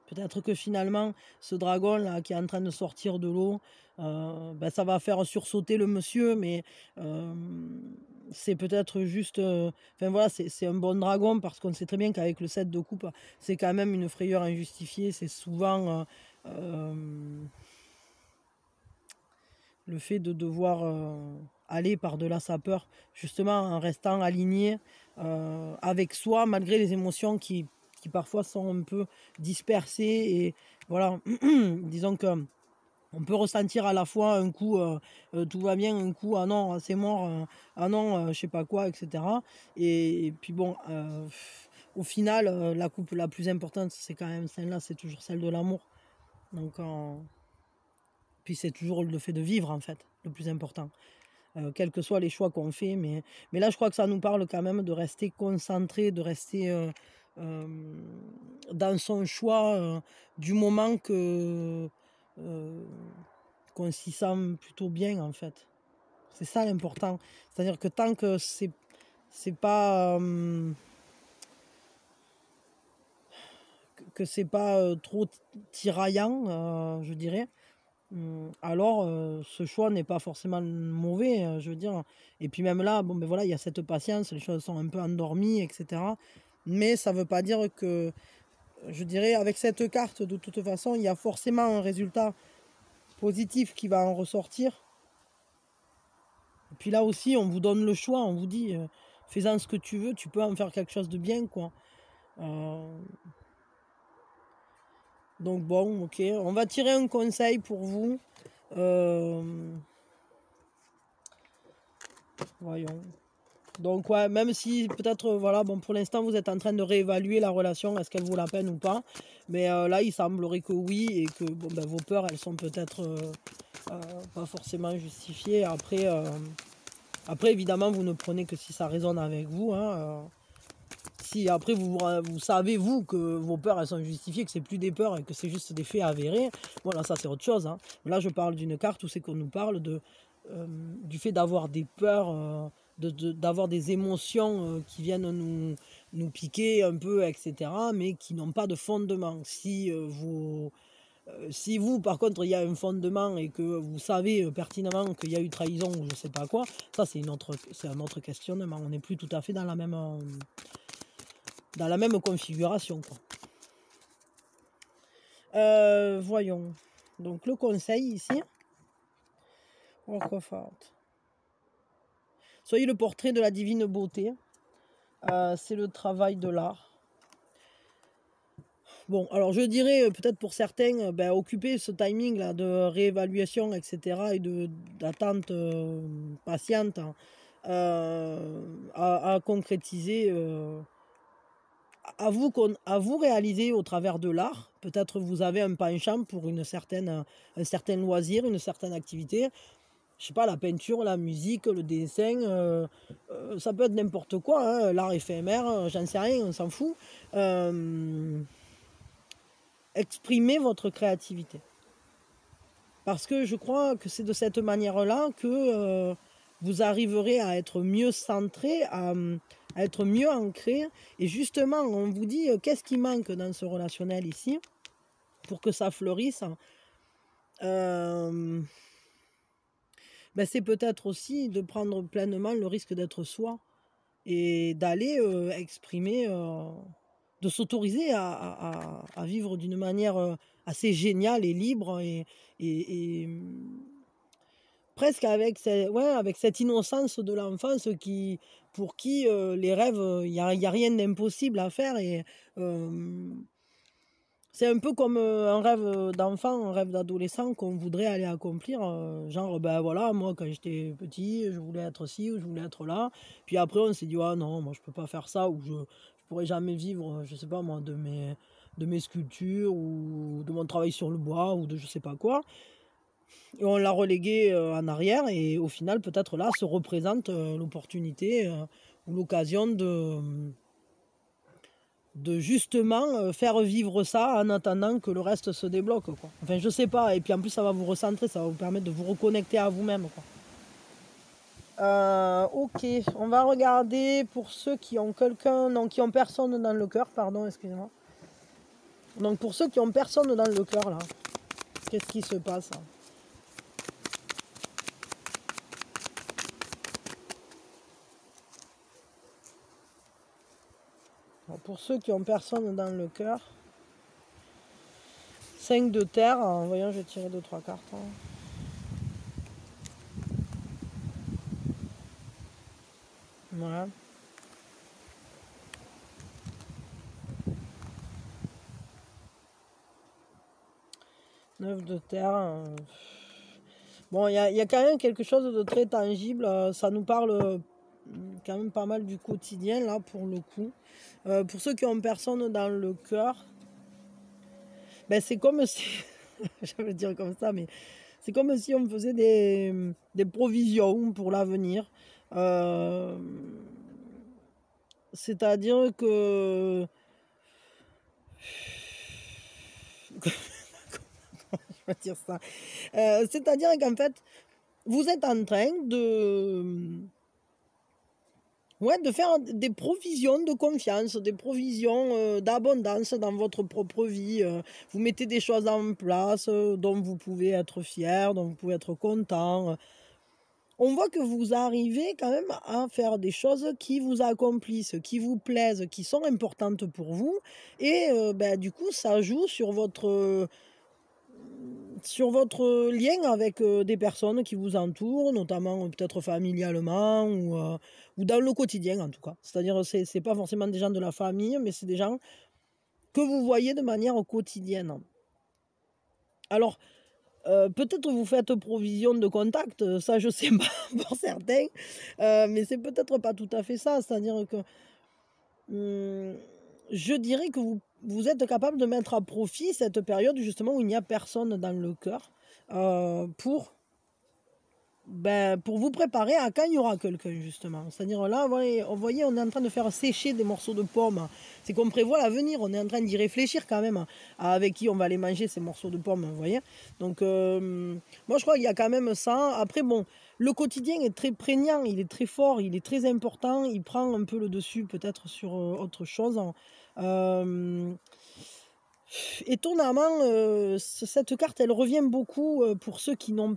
peut-être que finalement ce dragon là qui est en train de sortir de l'eau, ça va faire sursauter le monsieur, mais c'est peut-être juste, enfin voilà, c'est un bon dragon parce qu'on sait très bien qu'avec le 7 de coupe, c'est quand même une frayeur injustifiée, c'est souvent le fait de devoir aller par-delà sa peur, justement en restant aligné avec soi, malgré les émotions qui parfois sont un peu dispersées. Et voilà, disons que On peut ressentir à la fois un coup, tout va bien, un coup, ah non, c'est mort, ah non, je sais pas quoi, etc. Et puis bon, au final, la coupe la plus importante, c'est quand même celle-là, c'est toujours celle de l'amour. Donc, puis c'est toujours le fait de vivre, en fait, le plus important. Quels que soient les choix qu'on fait, mais là, je crois que ça nous parle quand même de rester concentré, de rester dans son choix du moment que qu'on s'y sent plutôt bien, en fait. C'est ça l'important. C'est-à-dire que tant que c'est pas que c'est pas trop tiraillant, je dirais, alors ce choix n'est pas forcément mauvais, je veux dire. Et puis même là, bon ben voilà, il y a cette patience, les choses sont un peu endormies, etc. Mais ça veut pas dire que, je dirais, avec cette carte, de toute façon, il y a forcément un résultat positif qui va en ressortir. Et puis là aussi, on vous donne le choix, on vous dit, fais-en ce que tu veux, tu peux en faire quelque chose de bien, quoi. Donc bon, ok, on va tirer un conseil pour vous. Voyons. Donc ouais, même si peut-être, voilà, bon, pour l'instant, vous êtes en train de réévaluer la relation, est-ce qu'elle vaut la peine ou pas. Mais là, il semblerait que oui, et que bon, ben, vos peurs, elles sont peut-être pas forcément justifiées. Après, évidemment, vous ne prenez que si ça résonne avec vous. Hein, si après, vous savez, vous, que vos peurs, elles sont justifiées, que c'est plus des peurs et que c'est juste des faits avérés, voilà, ça, c'est autre chose. Hein. Là, je parle d'une carte où c'est qu'on nous parle du fait d'avoir des peurs, d'avoir des émotions qui viennent nous piquer un peu, etc., mais qui n'ont pas de fondement. Si vous, par contre, il y a un fondement et que vous savez pertinemment qu'il y a eu trahison ou je sais pas quoi, ça c'est un autre questionnement. On n'est plus tout à fait dans la même configuration, quoi. Voyons. Donc le conseil ici. Soyez le portrait de la divine beauté. C'est le travail de l'art. Bon, alors je dirais peut-être pour certains, ben, occuper ce timing là de réévaluation, etc., et d'attente patiente, hein, à concrétiser, à vous réaliser au travers de l'art. Peut-être vous avez un penchant pour un certain loisir, une certaine activité. Je sais pas, la peinture, la musique, le dessin, ça peut être n'importe quoi, hein, l'art éphémère, j'en sais rien, on s'en fout. Exprimez votre créativité. Parce que je crois que c'est de cette manière-là que vous arriverez à être mieux centré, à être mieux ancré. Et justement, on vous dit qu'est-ce qui manque dans ce relationnel ici pour que ça fleurisse. Ben c'est peut-être aussi de prendre pleinement le risque d'être soi et d'aller exprimer, de s'autoriser à vivre d'une manière assez géniale et libre et presque avec, avec cette innocence de l'enfance pour qui les rêves, il n'y a rien d'impossible à faire. Et c'est un peu comme un rêve d'enfant, un rêve d'adolescent qu'on voudrait aller accomplir. Genre, ben voilà, moi quand j'étais petit, je voulais être ci ou je voulais être là. Puis après, on s'est dit, ah non, moi je peux pas faire ça ou je pourrais jamais vivre, je sais pas moi, de mes sculptures ou de mon travail sur le bois ou de je sais pas quoi. Et on l'a relégué en arrière et au final, peut-être là, se représente l'opportunité ou l'occasion de justement faire vivre ça en attendant que le reste se débloque, quoi. Enfin, je sais pas. Et puis en plus, ça va vous recentrer, ça va vous permettre de vous reconnecter à vous-même, quoi. Ok, on va regarder pour ceux qui ont quelqu'un, non, qui ont personne dans le cœur, pardon, excusez-moi. Donc pour ceux qui ont personne dans le cœur, là, qu'est-ce qui se passe, hein? Alors, pour ceux qui ont personne dans le cœur, 5 de terre, en voyant, je vais tirer 2-3 cartes. Hein. Voilà. 9 de terre. Bon, il y a quand même quelque chose de très tangible. Ça nous parle quand même pas mal du quotidien, là, pour le coup. Pour ceux qui ont personne dans le cœur, ben, c'est comme si... je vais le dire comme ça, mais c'est comme si on faisait des provisions pour l'avenir. C'est-à-dire que... je vais dire ça. C'est-à-dire qu'en fait, vous êtes en train de faire des provisions de confiance, des provisions d'abondance dans votre propre vie. Vous mettez des choses en place dont vous pouvez être fier, dont vous pouvez être content. On voit que vous arrivez quand même à faire des choses qui vous accomplissent, qui vous plaisent, qui sont importantes pour vous. Et ben, du coup, ça joue sur votre lien avec des personnes qui vous entourent, notamment peut-être familialement ou dans le quotidien en tout cas. C'est-à-dire c'est pas forcément des gens de la famille, mais c'est des gens que vous voyez de manière quotidienne. Alors, peut-être vous faites provision de contact, ça je sais pas pour certains, mais c'est peut-être pas tout à fait ça. C'est-à-dire que je dirais que vous êtes capable de mettre à profit cette période justement où il n'y a personne dans le cœur pour vous préparer à quand il y aura quelqu'un justement. C'est-à-dire là, vous voyez, on est en train de faire sécher des morceaux de pommes. C'est qu'on prévoit l'avenir, on est en train d'y réfléchir quand même avec qui on va aller manger ces morceaux de pommes, vous voyez. Donc moi je crois qu'il y a quand même ça. Après bon, le quotidien est très prégnant, il est très fort, il est très important, il prend un peu le dessus peut-être sur autre chose. Étonnamment, cette carte, elle revient beaucoup pour ceux qui n'ont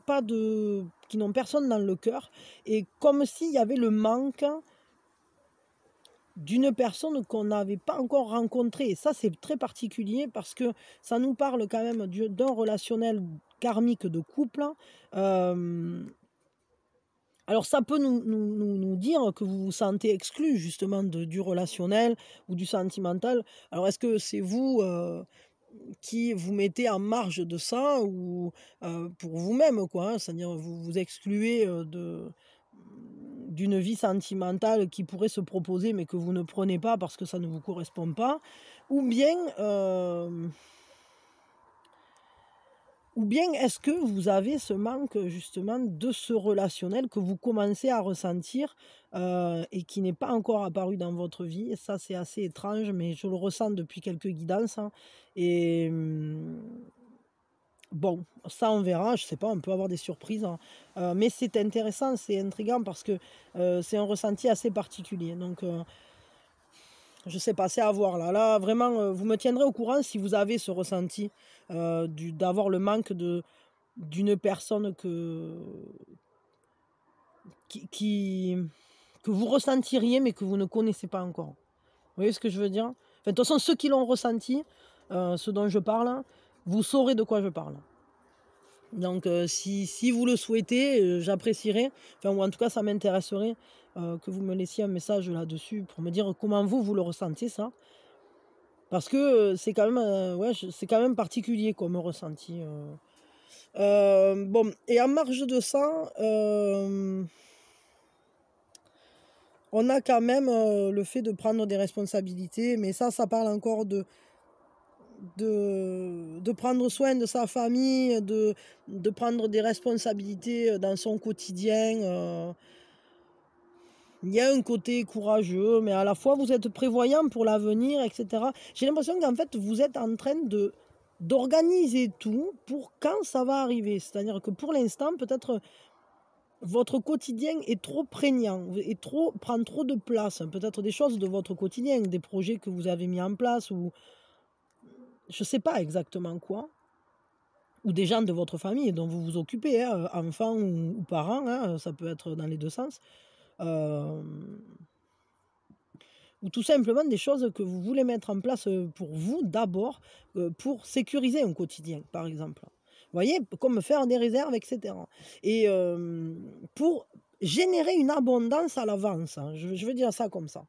personne dans le cœur, et comme s'il y avait le manque d'une personne qu'on n'avait pas encore rencontrée. Et ça, c'est très particulier parce que ça nous parle quand même d'un relationnel karmique de couple. Alors ça peut nous dire que vous vous sentez exclu justement du relationnel ou du sentimental. Alors est-ce que c'est vous qui vous mettez en marge de ça, ou pour vous-même, quoi, hein, c'est-à-dire vous vous excluez d'une vie sentimentale qui pourrait se proposer mais que vous ne prenez pas parce que ça ne vous correspond pas, ou bien est-ce que vous avez ce manque justement de ce relationnel que vous commencez à ressentir et qui n'est pas encore apparu dans votre vie. Et ça, c'est assez étrange, mais je le ressens depuis quelques guidances, hein. Et bon, ça on verra, je sais pas, on peut avoir des surprises, hein. Mais c'est intéressant, c'est intriguant parce que c'est un ressenti assez particulier. Donc je sais pas, c'est à voir là. Là, vraiment, vous me tiendrez au courant si vous avez ce ressenti d'avoir le manque d'une personne que vous ressentiriez mais que vous ne connaissez pas encore. Vous voyez ce que je veux dire? Enfin, de toute façon, ceux qui l'ont ressenti, ce dont je parle, vous saurez de quoi je parle. Donc si vous le souhaitez, j'apprécierais, enfin, ou en tout cas ça m'intéresserait que vous me laissiez un message là-dessus pour me dire comment vous le ressentez ça. Parce que c'est quand même, ouais, c'est quand même particulier comme ressenti. Bon, et en marge de ça, on a quand même le fait de prendre des responsabilités, mais ça parle encore de prendre soin de sa famille, de prendre des responsabilités dans son quotidien. Il y a un côté courageux, mais à la fois vous êtes prévoyant pour l'avenir, etc. J'ai l'impression qu'en fait vous êtes en train d'organiser tout pour quand ça va arriver. C'est-à-dire que pour l'instant, peut-être votre quotidien est trop prégnant, prend trop de place. Peut-être des choses de votre quotidien, des projets que vous avez mis en place, ou je ne sais pas exactement quoi, ou des gens de votre famille dont vous vous occupez, hein, enfants ou parents, hein, ça peut être dans les deux sens. Ou tout simplement des choses que vous voulez mettre en place pour vous d'abord, pour sécuriser un quotidien, par exemple. Vous voyez, comme faire des réserves, etc. Et pour générer une abondance à l'avance, hein, je veux dire ça comme ça.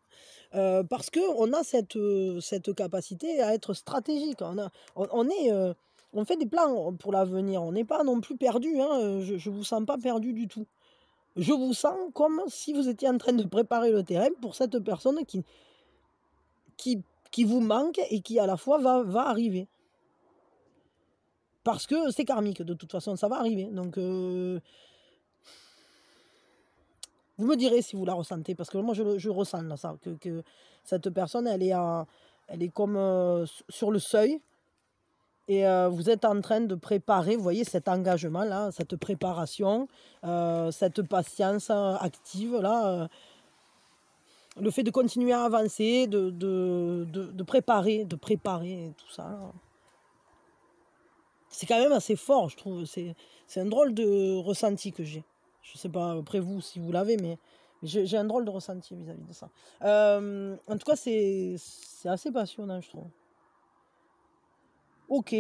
Parce qu'on a cette capacité à être stratégique. On est On fait des plans pour l'avenir, on n'est pas non plus perdu, hein, je vous sens pas perdu du tout. Je vous sens comme si vous étiez en train de préparer le terrain pour cette personne qui vous manque et qui à la fois va arriver. Parce que c'est karmique, de toute façon, ça va arriver. Donc, vous me direz si vous la ressentez, parce que moi je ressens là, ça, que cette personne, elle est comme sur le seuil, et vous êtes en train de préparer, vous voyez, cet engagement-là, cette préparation, cette patience active, là, le fait de continuer à avancer, de préparer tout ça. Là. C'est quand même assez fort, je trouve. C'est un drôle de ressenti que j'ai. Je sais pas après vous si vous l'avez, mais j'ai un drôle de ressenti vis-à-vis de ça. En tout cas, c'est assez passionnant, je trouve. Ok.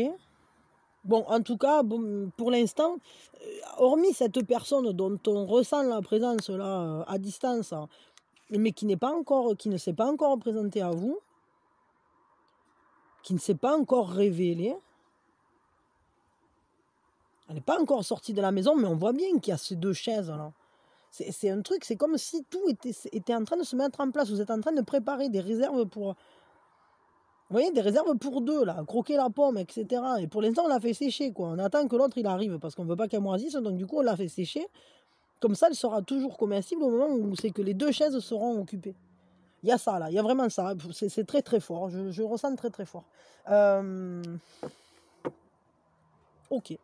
Bon, en tout cas, bon, pour l'instant, hormis cette personne dont on ressent la présence là à distance, mais qui ne s'est pas encore présentée à vous, qui ne s'est pas encore révélée, elle n'est pas encore sortie de la maison, mais on voit bien qu'il y a ces deux chaises là. C'est un truc, c'est comme si tout était en train de se mettre en place. Vous êtes en train de préparer des réserves pour... Vous voyez, des réserves pour deux, là, croquer la pomme, etc. Et pour l'instant, on l'a fait sécher, quoi. On attend que l'autre, il arrive, parce qu'on ne veut pas qu'elle moisisse, donc du coup, on l'a fait sécher. Comme ça, elle sera toujours comestible au moment où c'est que les deux chaises seront occupées. Il y a ça, là, il y a vraiment ça. C'est très, très fort. Je ressens très, très fort. Ok.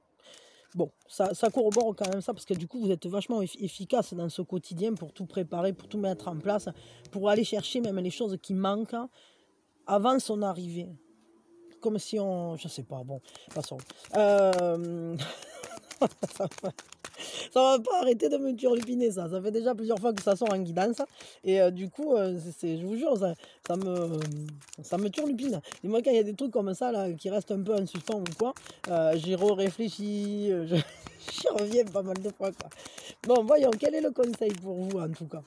Bon, ça corrobore quand même ça, parce que du coup, vous êtes vachement efficace dans ce quotidien pour tout préparer, pour tout mettre en place, pour aller chercher même les choses qui manquent avant son arrivée. Comme si on... Je sais pas, bon, de toute façon. Ça va pas arrêter de me turlupiner, ça. Ça fait déjà plusieurs fois que ça sort en guidance. Et du coup, je vous jure, ça me turlupine. Et moi, quand il y a des trucs comme ça, là, qui restent un peu en suspens ou quoi, j'y réfléchis, j'y reviens pas mal de fois, quoi. Bon, voyons, quel est le conseil pour vous, en tout cas?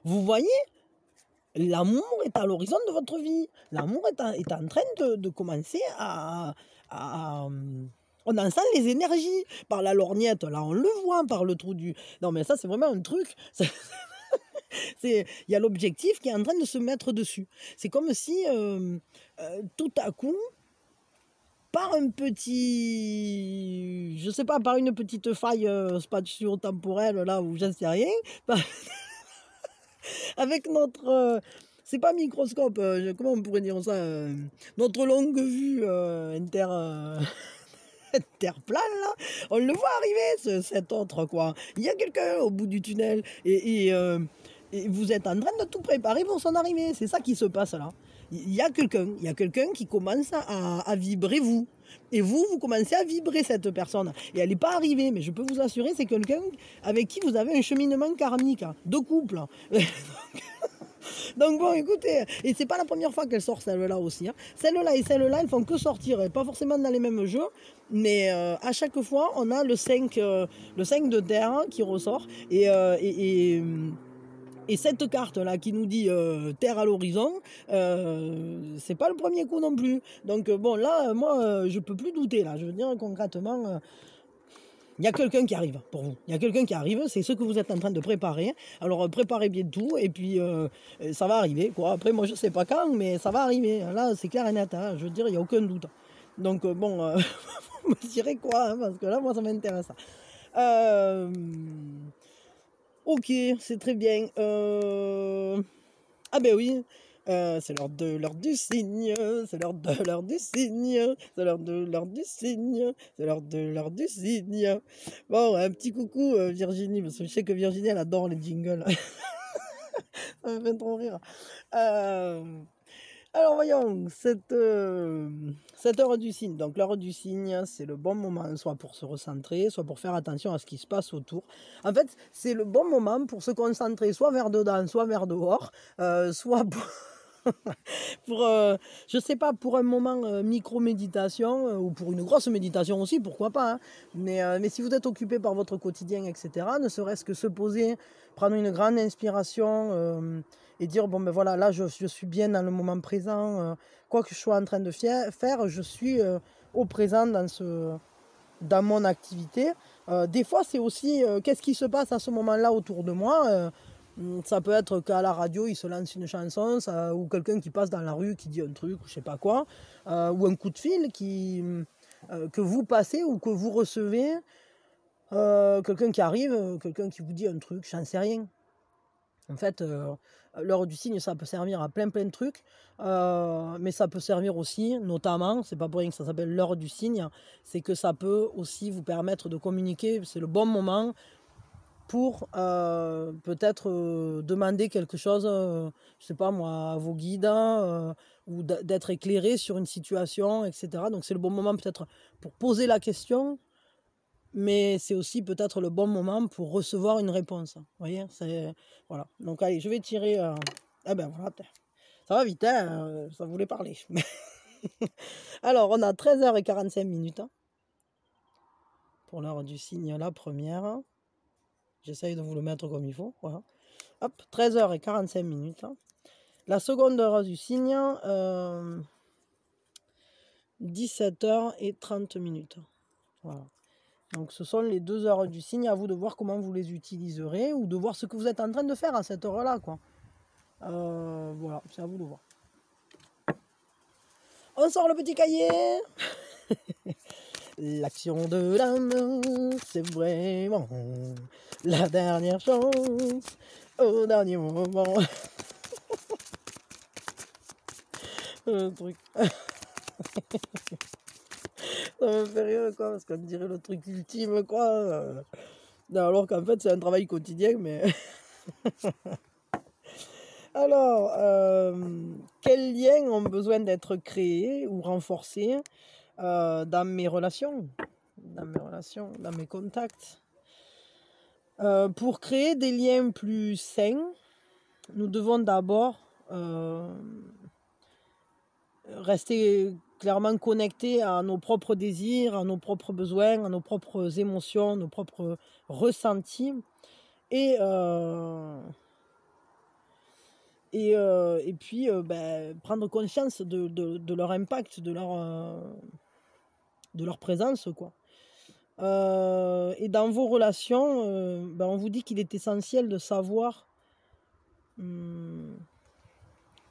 Vous voyez? L'amour est à l'horizon de votre vie. L'amour est en train de commencer on en sent les énergies. Par la lorgnette, là, on le voit, par le trou du... Non, mais ça, c'est vraiment un truc... Il y a l'objectif qui est en train de se mettre dessus. C'est comme si, tout à coup, par un petit... Je sais pas, par une petite faille spatio-temporelle, là, où j'en sais rien... avec notre... c'est pas microscope, comment on pourrait dire ça, notre longue vue interplane, là, on le voit arriver, cet autre, quoi. Il y a quelqu'un au bout du tunnel, et vous êtes en train de tout préparer pour son arrivée. C'est ça qui se passe, là. Il y a quelqu'un qui commence à vibrer vous. Et vous commencez à vibrer cette personne. Et elle n'est pas arrivée, mais je peux vous assurer, c'est quelqu'un avec qui vous avez un cheminement karmique, de couple. Donc bon, écoutez, et c'est pas la première fois qu'elle sort celle-là aussi. Hein. Celle-là et celle-là, elles font que sortir, pas forcément dans les mêmes jeux, mais à chaque fois, on a le 5 de terre qui ressort. Et cette carte-là qui nous dit terre à l'horizon, c'est pas le premier coup non plus. Donc bon, là, moi, je peux plus douter, là. Je veux dire, concrètement... il y a quelqu'un qui arrive pour vous. Il y a quelqu'un qui arrive, c'est ce que vous êtes en train de préparer. Alors préparez bien tout et puis ça va arriver, quoi. Après, moi, je sais pas quand, mais ça va arriver. Là, c'est clair et net. Hein. Je veux dire, il n'y a aucun doute. Donc, bon, vous me direz quoi, hein, parce que là, moi, ça m'intéresse. Ok, c'est très bien. Ah ben oui, c'est l'heure du cygne, c'est l'heure du cygne, c'est l'heure du cygne, c'est l'heure du cygne. Bon, un petit coucou Virginie, parce que je sais que Virginie, elle adore les jingles. Ça me fait trop rire. Alors voyons, cette heure du cygne. Donc l'heure du cygne, c'est le bon moment, soit pour se recentrer, soit pour faire attention à ce qui se passe autour. En fait, c'est le bon moment pour se concentrer, soit vers dedans, soit vers dehors, soit pour... Pour, je sais pas, pour un moment micro-méditation ou pour une grosse méditation aussi, pourquoi pas. Hein. Mais si vous êtes occupé par votre quotidien, etc., ne serait-ce que se poser, prendre une grande inspiration et dire, bon ben voilà, là je suis bien dans le moment présent, quoi que je sois en train de faire, je suis au présent dans mon activité. Des fois, c'est aussi qu'est-ce qui se passe à ce moment-là autour de moi. Ça peut être qu'à la radio, il se lance une chanson, ou quelqu'un qui passe dans la rue qui dit un truc, ou je sais pas quoi, ou un coup de fil que vous passez ou que vous recevez, quelqu'un qui arrive, quelqu'un qui vous dit un truc, j'en sais rien. En fait, l'heure du cygne, ça peut servir à plein de trucs, mais ça peut servir aussi, notamment, c'est pas pour rien que ça s'appelle l'heure du cygne, c'est que ça peut aussi vous permettre de communiquer, c'est le bon moment pour peut-être demander quelque chose, je sais pas moi, à vos guides, ou d'être éclairé sur une situation, etc. Donc c'est le bon moment peut-être pour poser la question, mais c'est aussi peut-être le bon moment pour recevoir une réponse. Vous voyez, voilà. Donc allez, je vais tirer. Ah ben voilà, ça va vite, hein, ça voulait parler. Alors, on a 13h45 hein, pour l'heure du cygne, la première. J'essaye de vous le mettre comme il faut. Voilà. Hop, 13h45 hein. La seconde heure du cygne, 17h30. Voilà. Donc ce sont les 2 heures du cygne, à vous de voir comment vous les utiliserez ou de voir ce que vous êtes en train de faire à cette heure-là, quoi. Voilà, c'est à vous de voir. On sort le petit cahier. L'action de l'amour, c'est vraiment la dernière chance au dernier moment. Le truc. Ça me fait rire, quoi, parce qu'on dirait le truc ultime, quoi. Alors qu'en fait, c'est un travail quotidien, mais... Alors, quels liens ont besoin d'être créés ou renforcés dans mes relations, dans mes contacts? Pour créer des liens plus sains, nous devons d'abord rester clairement connectés à nos propres désirs, à nos propres besoins, à nos propres émotions, nos propres ressentis. Et puis prendre conscience de leur impact, de leur présence, quoi. Et dans vos relations, on vous dit qu'il est essentiel de savoir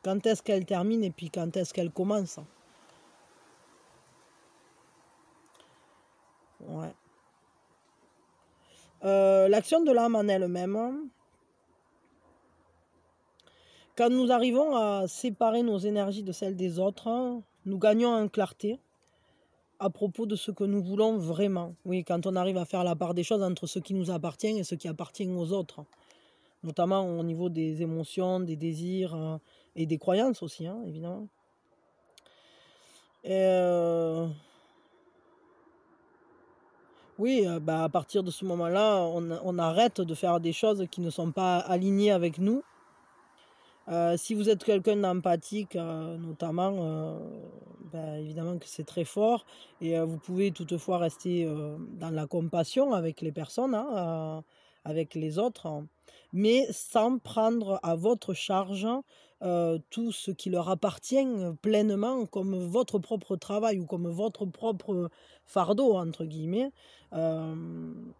quand est-ce qu'elle termine et puis quand est-ce qu'elle commence. Ouais. L'action de l'âme en elle-même, quand nous arrivons à séparer nos énergies de celles des autres, nous gagnons en clarté à propos de ce que nous voulons vraiment. Oui, quand on arrive à faire la part des choses entre ce qui nous appartient et ce qui appartient aux autres. Notamment au niveau des émotions, des désirs et des croyances aussi, hein, évidemment. Oui, à partir de ce moment-là, on arrête de faire des choses qui ne sont pas alignées avec nous. Si vous êtes quelqu'un d'empathique, notamment, évidemment que c'est très fort. Et vous pouvez toutefois rester dans la compassion avec les personnes, hein, avec les autres, mais sans prendre à votre charge tout ce qui leur appartient pleinement comme votre propre travail ou comme votre propre fardeau, entre guillemets. On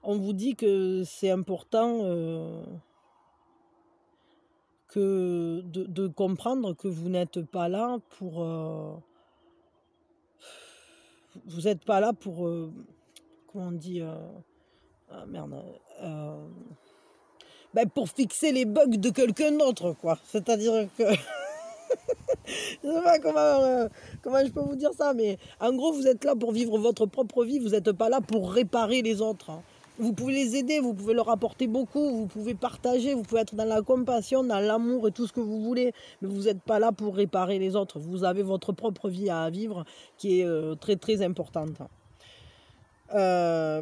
vous dit que c'est important de comprendre que vous n'êtes pas là pour... vous n'êtes pas là pour... comment on dit ah merde. Pour fixer les bugs de quelqu'un d'autre, quoi. C'est-à-dire que... je sais pas comment je peux vous dire ça, mais en gros, vous êtes là pour vivre votre propre vie, vous n'êtes pas là pour réparer les autres. Hein. Vous pouvez les aider, vous pouvez leur apporter beaucoup, vous pouvez partager, vous pouvez être dans la compassion, dans l'amour et tout ce que vous voulez, mais vous n'êtes pas là pour réparer les autres. Vous avez votre propre vie à vivre qui est très très importante. Voilà,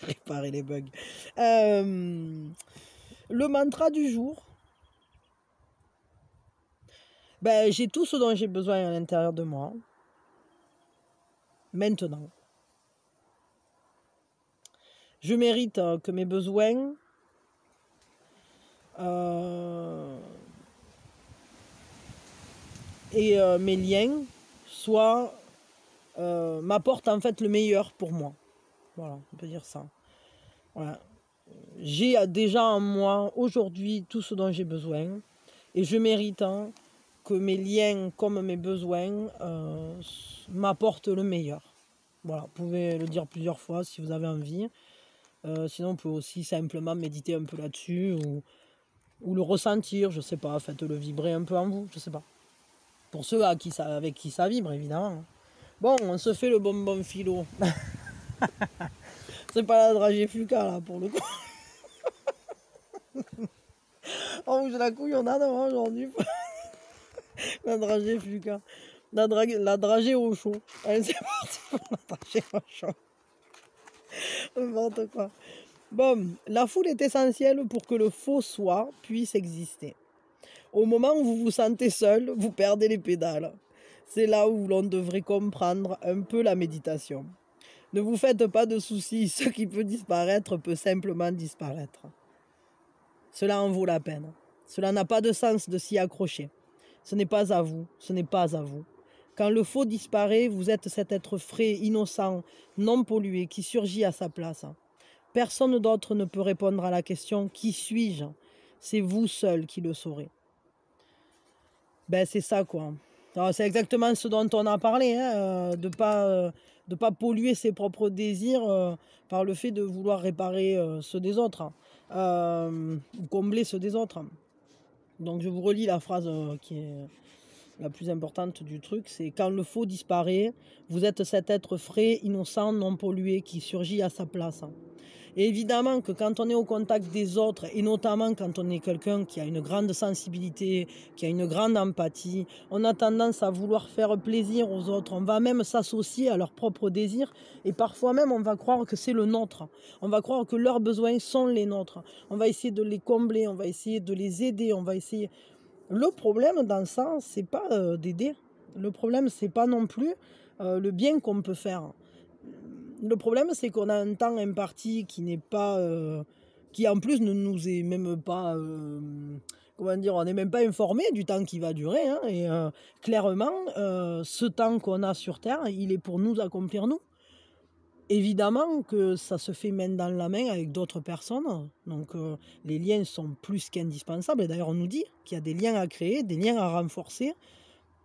réparer les bugs. Le mantra du jour, Ben, j'ai tout ce dont j'ai besoin à l'intérieur de moi. Maintenant. Je mérite que mes besoins et mes liens m'apportent en fait le meilleur pour moi. Voilà, on peut dire ça. Voilà. J'ai déjà en moi aujourd'hui tout ce dont j'ai besoin et je mérite que mes liens comme mes besoins m'apportent le meilleur. Voilà, vous pouvez le dire plusieurs fois si vous avez envie. Sinon, on peut aussi simplement méditer un peu là-dessus ou le ressentir, je sais pas, faites-le vibrer un peu en vous, je sais pas. Pour ceux avec qui ça vibre, évidemment. Bon, on se fait le bonbon philo. C'est pas la dragée Fuka, là, pour le coup. Oh, j'ai la couillonnade aujourd'hui. La dragée Fuka. La dragée au chaud. Allez, c'est parti pour la dragée au chaud. N'importe quoi. Bon, la foule est essentielle pour que le faux soi puisse exister. Au moment où vous vous sentez seul, vous perdez les pédales. C'est là où l'on devrait comprendre un peu la méditation. Ne vous faites pas de soucis, ce qui peut disparaître peut simplement disparaître. Cela en vaut la peine. Cela n'a pas de sens de s'y accrocher. Ce n'est pas à vous, ce n'est pas à vous. Quand le faux disparaît, vous êtes cet être frais, innocent, non pollué, qui surgit à sa place. Personne d'autre ne peut répondre à la question « Qui suis-je » C'est vous seul qui le saurez. Ben c'est ça quoi. C'est exactement ce dont on a parlé, hein, de pas polluer ses propres désirs par le fait de vouloir réparer ceux des autres, ou combler ceux des autres. Donc je vous relis la phrase qui est la plus importante du truc, c'est quand le faux disparaît, vous êtes cet être frais, innocent, non pollué qui surgit à sa place. Et évidemment que quand on est au contact des autres, et notamment quand on est quelqu'un qui a une grande sensibilité, qui a une grande empathie, on a tendance à vouloir faire plaisir aux autres. On va même s'associer à leurs propres désirs et parfois même on va croire que c'est le nôtre. On va croire que leurs besoins sont les nôtres. On va essayer de les combler, on va essayer de les aider, on va essayer... Le problème dans ça, c'est pas d'aider. Le problème, c'est pas non plus le bien qu'on peut faire. Le problème, c'est qu'on a un temps imparti qui n'est pas... qui en plus ne nous est même pas... comment dire, on n'est même pas informé du temps qui va durer. Hein, et clairement, ce temps qu'on a sur Terre, il est pour nous accomplir nous. Évidemment que ça se fait main dans la main avec d'autres personnes. Donc les liens sont plus qu'indispensables. Et d'ailleurs, on nous dit qu'il y a des liens à créer, des liens à renforcer,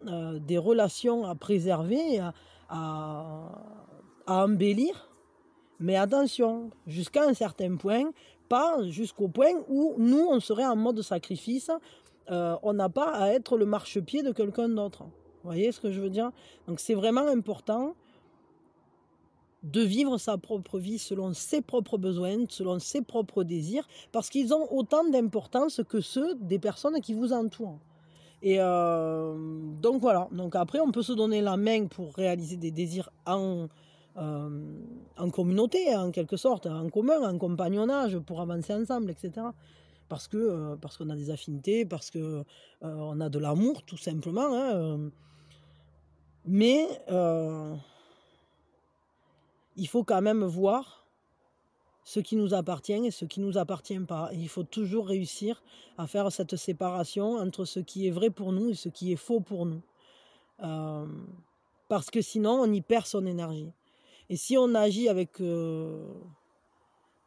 des relations à préserver, à embellir. Mais attention, jusqu'à un certain point, pas jusqu'au point où nous, on serait en mode sacrifice. On n'a pas à être le marchepied de quelqu'un d'autre. Vous voyez ce que je veux dire? Donc c'est vraiment important de vivre sa propre vie selon ses propres besoins, selon ses propres désirs, parce qu'ils ont autant d'importance que ceux des personnes qui vous entourent. Et donc voilà, donc après on peut se donner la main pour réaliser des désirs en communauté, en quelque sorte, en commun, en compagnonnage, pour avancer ensemble, etc. Parce qu'on a des affinités, parce que on a de l'amour, tout simplement. Hein, mais il faut quand même voir ce qui nous appartient et ce qui ne nous appartient pas. Et il faut toujours réussir à faire cette séparation entre ce qui est vrai pour nous et ce qui est faux pour nous. Parce que sinon, on y perd son énergie. Et si on agit avec...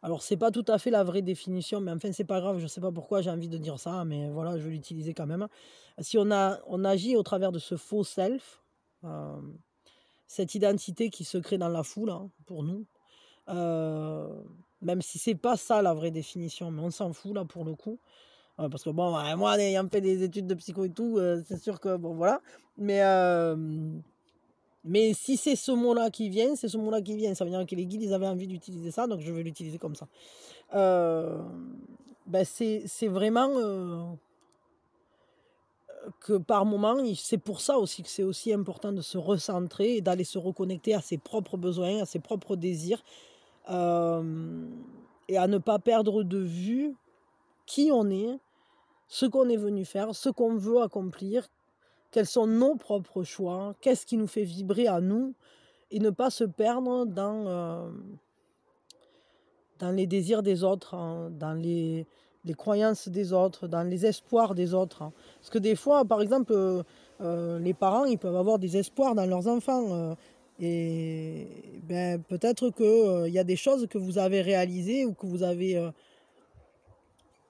alors, c'est pas tout à fait la vraie définition, mais enfin, c'est pas grave, je sais pas pourquoi j'ai envie de dire ça, mais voilà, je vais l'utiliser quand même. Si on agit au travers de ce faux self, cette identité qui se crée dans la foule, hein, pour nous, même si c'est pas ça la vraie définition, mais on s'en fout là pour le coup. Parce que bon, moi ayant fait des études de psycho et tout, c'est sûr que bon voilà. Mais si c'est ce mot-là qui vient, c'est ce mot-là qui vient. Ça veut dire que les guides, ils avaient envie d'utiliser ça, donc je vais l'utiliser comme ça. Ben c'est vraiment que par moment, c'est pour ça aussi que c'est aussi important de se recentrer et d'aller se reconnecter à ses propres besoins, à ses propres désirs, et à ne pas perdre de vue qui on est, ce qu'on est venu faire, ce qu'on veut accomplir, quels sont nos propres choix, qu'est-ce qui nous fait vibrer à nous, et ne pas se perdre dans les désirs des autres, hein, dans les croyances des autres, dans les espoirs des autres, hein. Parce que des fois, par exemple, les parents, ils peuvent avoir des espoirs dans leurs enfants. Et ben, peut-être qu'il y a des choses que vous avez réalisées ou que vous avez,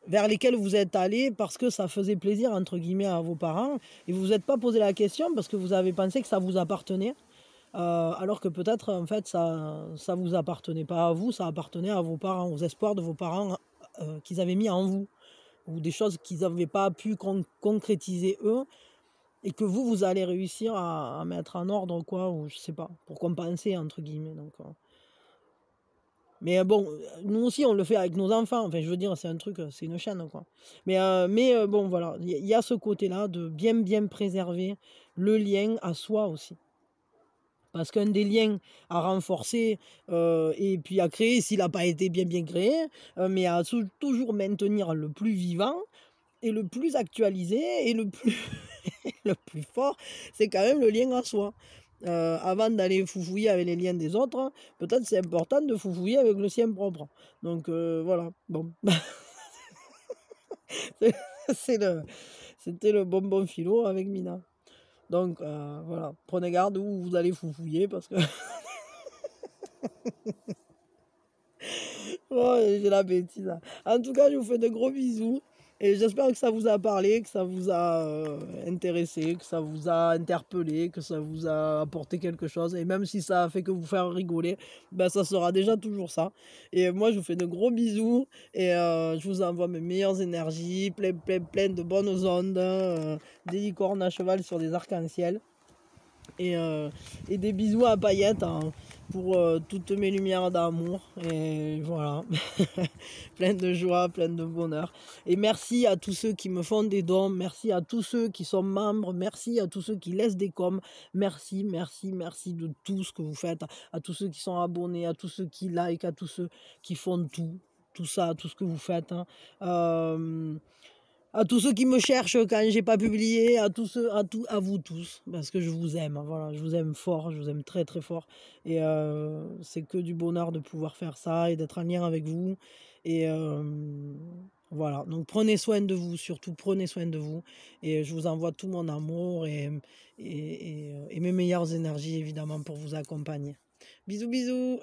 vers lesquelles vous êtes allés parce que ça faisait plaisir, entre guillemets, à vos parents. Et vous vous êtes pas posé la question parce que vous avez pensé que ça vous appartenait. Alors que peut-être, en fait, ça vous appartenait pas à vous, ça appartenait à vos parents, aux espoirs de vos parents, qu'ils avaient mis en vous, ou des choses qu'ils n'avaient pas pu concrétiser eux, et que vous allez réussir à mettre en ordre, quoi, ou je sais pas, pour compenser, entre guillemets. Donc, mais bon, nous aussi, on le fait avec nos enfants. Enfin, je veux dire, c'est un truc, c'est une chaîne, quoi. Mais bon, voilà, il y a ce côté-là de bien préserver le lien à soi aussi. Parce qu'un des liens à renforcer, et puis à créer, s'il n'a pas été bien créé, mais à toujours maintenir le plus vivant et le plus actualisé et le plus, le plus fort, c'est quand même le lien à soi. Avant d'aller foufouiller avec les liens des autres, hein, peut-être c'est important de foufouiller avec le sien propre. Donc voilà, bon. C'était le bonbon philo avec Mina. Donc voilà, prenez garde où vous allez foufouiller parce que oh, j'ai la bêtise. En tout cas, je vous fais de gros bisous et j'espère que ça vous a parlé, que ça vous a intéressé, que ça vous a interpellé, que ça vous a apporté quelque chose. Et même si ça a fait que vous faire rigoler, ben ça sera déjà toujours ça. Et moi, je vous fais de gros bisous et je vous envoie mes meilleures énergies, plein de bonnes ondes, des licornes à cheval sur des arcs-en-ciel. Et des bisous à paillettes, hein, pour toutes mes lumières d'amour. Et voilà, plein de joie, plein de bonheur. Et merci à tous ceux qui me font des dons, merci à tous ceux qui sont membres, merci à tous ceux qui laissent des coms, merci de tout ce que vous faites, à tous ceux qui sont abonnés, à tous ceux qui like, à tous ceux qui font tout ça, tout ce que vous faites, hein. À tous ceux qui me cherchent quand j'ai pas publié, à vous tous, parce que je vous aime, hein, voilà, je vous aime fort, je vous aime très fort, et c'est que du bonheur de pouvoir faire ça et d'être en lien avec vous, et voilà, donc prenez soin de vous, surtout prenez soin de vous, et je vous envoie tout mon amour et mes meilleures énergies évidemment pour vous accompagner. Bisous bisous.